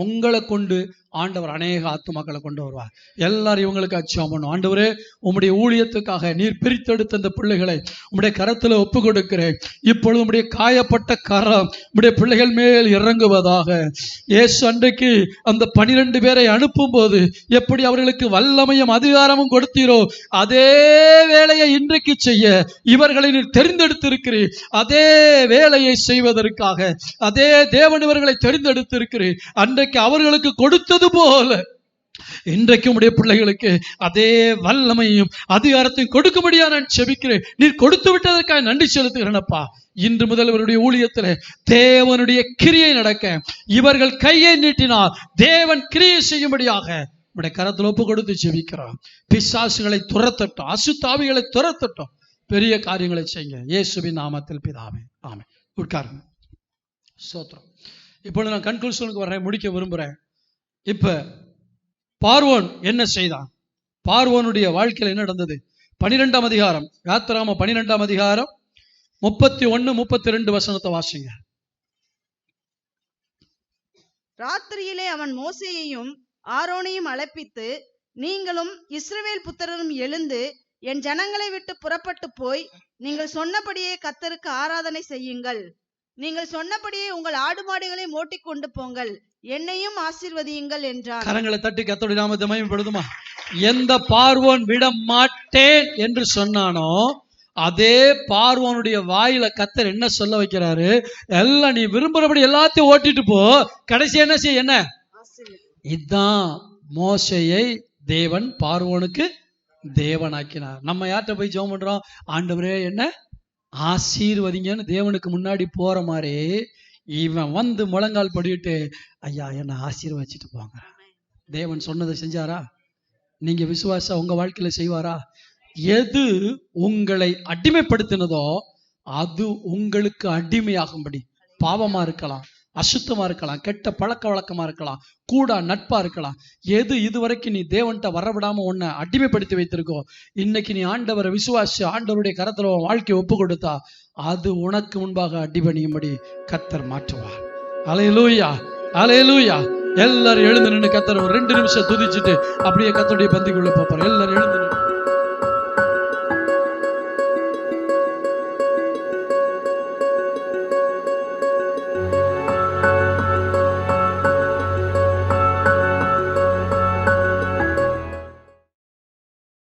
உங்களை கொண்டு ஆண்டவர் அநேக ஆத்துமாக்களை கொண்டு வருவார். எல்லாரும் இவங்களுக்கு அச்சம் பண்ணும். ஆண்டவரே, உம்முடைய ஊழியத்துக்காக நீர் பிரித்தெடுத்த இந்த பிள்ளைகளை உம்முடைய கரத்துல ஒப்பு கொடுக்கிறேன். இப்பொழுது உம்முடைய காயப்பட்ட கரம் உம்முடைய பிள்ளைகள் மேல் இறங்குவதாக. இயேசு அன்றைக்கு அந்த 12 பேரை அனுப்பும் போது எப்படி அவர்களுக்கு வல்லமையும் அதிகாரமும் கொடுத்தீரோ, அதே வேலையை இன்றைக்கு செய்ய இவர்களை நீர் தெரிந்தெடுத்திருக்கிறீர். அதே வேலையை செய்வதற்காக அதே தேவன் இவர்களை தெரிந்தெடுத்திருக்கிறீர். அன்றைக்கு அவர்களுக்கு கொடுத்தது போல இன்றைக்கு உடைய பிள்ளைகளுக்கு அதே வல்லமையும் அதிகாரத்தையும் கொடுக்கும்படியா நான் செபிக்கிறேன். நீர் கொடுத்து விட்டதற்காக நன்றி செலுத்துகிறேனப்பா. இன்று முதல் இவருடைய ஊழியத்தில் தேவனுடைய கிரியை நடக்க இவர்கள் கையை நீட்டினால் தேவன் கிரியை செய்யும்படியாக உடைய கரத்தில் ஒப்பு கொடுத்து செபிக்கிறோம். பிசாசுகளை துரத்தட்டும், அசுத்தாவிகளை துரத்தட்டும், பெரிய காரியங்களை செய்யுங்க. இயேசுவின் நாமத்தில் பிதாவே, ஆமென். உட்காருங்க. ஸ்தோத்திரம். இப்பொழுது நான் கன்க்ளூஷனுக்கு வர்றேன், முடிக்க விரும்புகிறேன். இப்ப பார்வோன் என்ன செய்தான்? பார்வோனுடைய வாழ்க்கையில் என்ன நடந்தது? 12ஆம் அதிகாரம், யாத்திராகமம் 12ஆம் அதிகாரம் 31, 32 வசனத்தை வாசிங்க. ராத்திரியிலே அவன் மோசேயையும் ஆரோனையும் அழைப்பித்து, நீங்களும் இஸ்ரவேல் புத்திரரும் எழுந்து என் ஜனங்களை விட்டு புறப்பட்டு போய் நீங்கள் சொன்னபடியே கர்த்தருக்கு ஆராதனை செய்யுங்கள். நீங்கள் சொன்னபடியே உங்கள் ஆடு மாடுகளை ஓட்டிக் கொண்டு போங்கள், என்னையும் ஆசீர்வதியுங்கள் என்றார். கரங்களை தட்டி கர்த்தருடைய நாமத்தை மகிமைப்படுத்துமா. எந்த பார்வோன் விட மாட்டேன் என்று சொன்னானோ அதே பார்வோனுடைய வாயில கர்த்தர் என்ன சொல்ல வைக்கிறாரு? எல்லாம் நீ விரும்புறபடி எல்லாத்தையும் ஓட்டிட்டு போ, கடைசி என்ன செய்ய, என்ன? இதுதான் மோசேயை தேவன் பார்வோனுக்கு தேவனாக்கினார். நம்ம யார்கிட்ட போய் ஜெபம் பண்றோம்? ஆண்டவரே என்ன ஆசீர்வதிங்கன்னு தேவனுக்கு முன்னாடி போற மாதிரி இவன் வந்து முழங்கால் படிட்டு, ஐயா என்ன ஆசீர்வதிச்சுட்டு போங்க. தேவன் சொன்னதை செஞ்சாரா? நீங்க விசுவாச உங்க வாழ்க்கையில செய்வாரா? எது உங்களை அடிமைப்படுத்தினதோ அது உங்களுக்கு அடிமையாகும்படி, பாவமா இருக்கலாம், அசுத்தமா இருக்கலாம், கெட்ட பழக்க வழக்கமா இருக்கலாம், கூட நட்பா இருக்கலாம், எது இதுவரைக்கும் நீ தேவன்கிட்ட வரவிடாம உன்னை அடிமைப்படுத்தி வைத்திருக்கோ, இன்னைக்கு நீ ஆண்டவரை விசுவாசி ஆண்டவருடைய கரத்துல வாழ்க்கையை ஒப்பு கொடுத்தா அது உனக்கு முன்பாக அடிபணியும்படி கர்த்தர் மாற்றுவார். அல்லேலூயா, அல்லேலூயா. எல்லாரும் எழுந்து நின்று கர்த்தர் ஒரு 2 நிமிஷம் துதிச்சுட்டு அப்படியே கர்த்தருடைய பந்திக்குள்ள போப்பார். எல்லாரும் எழுந்து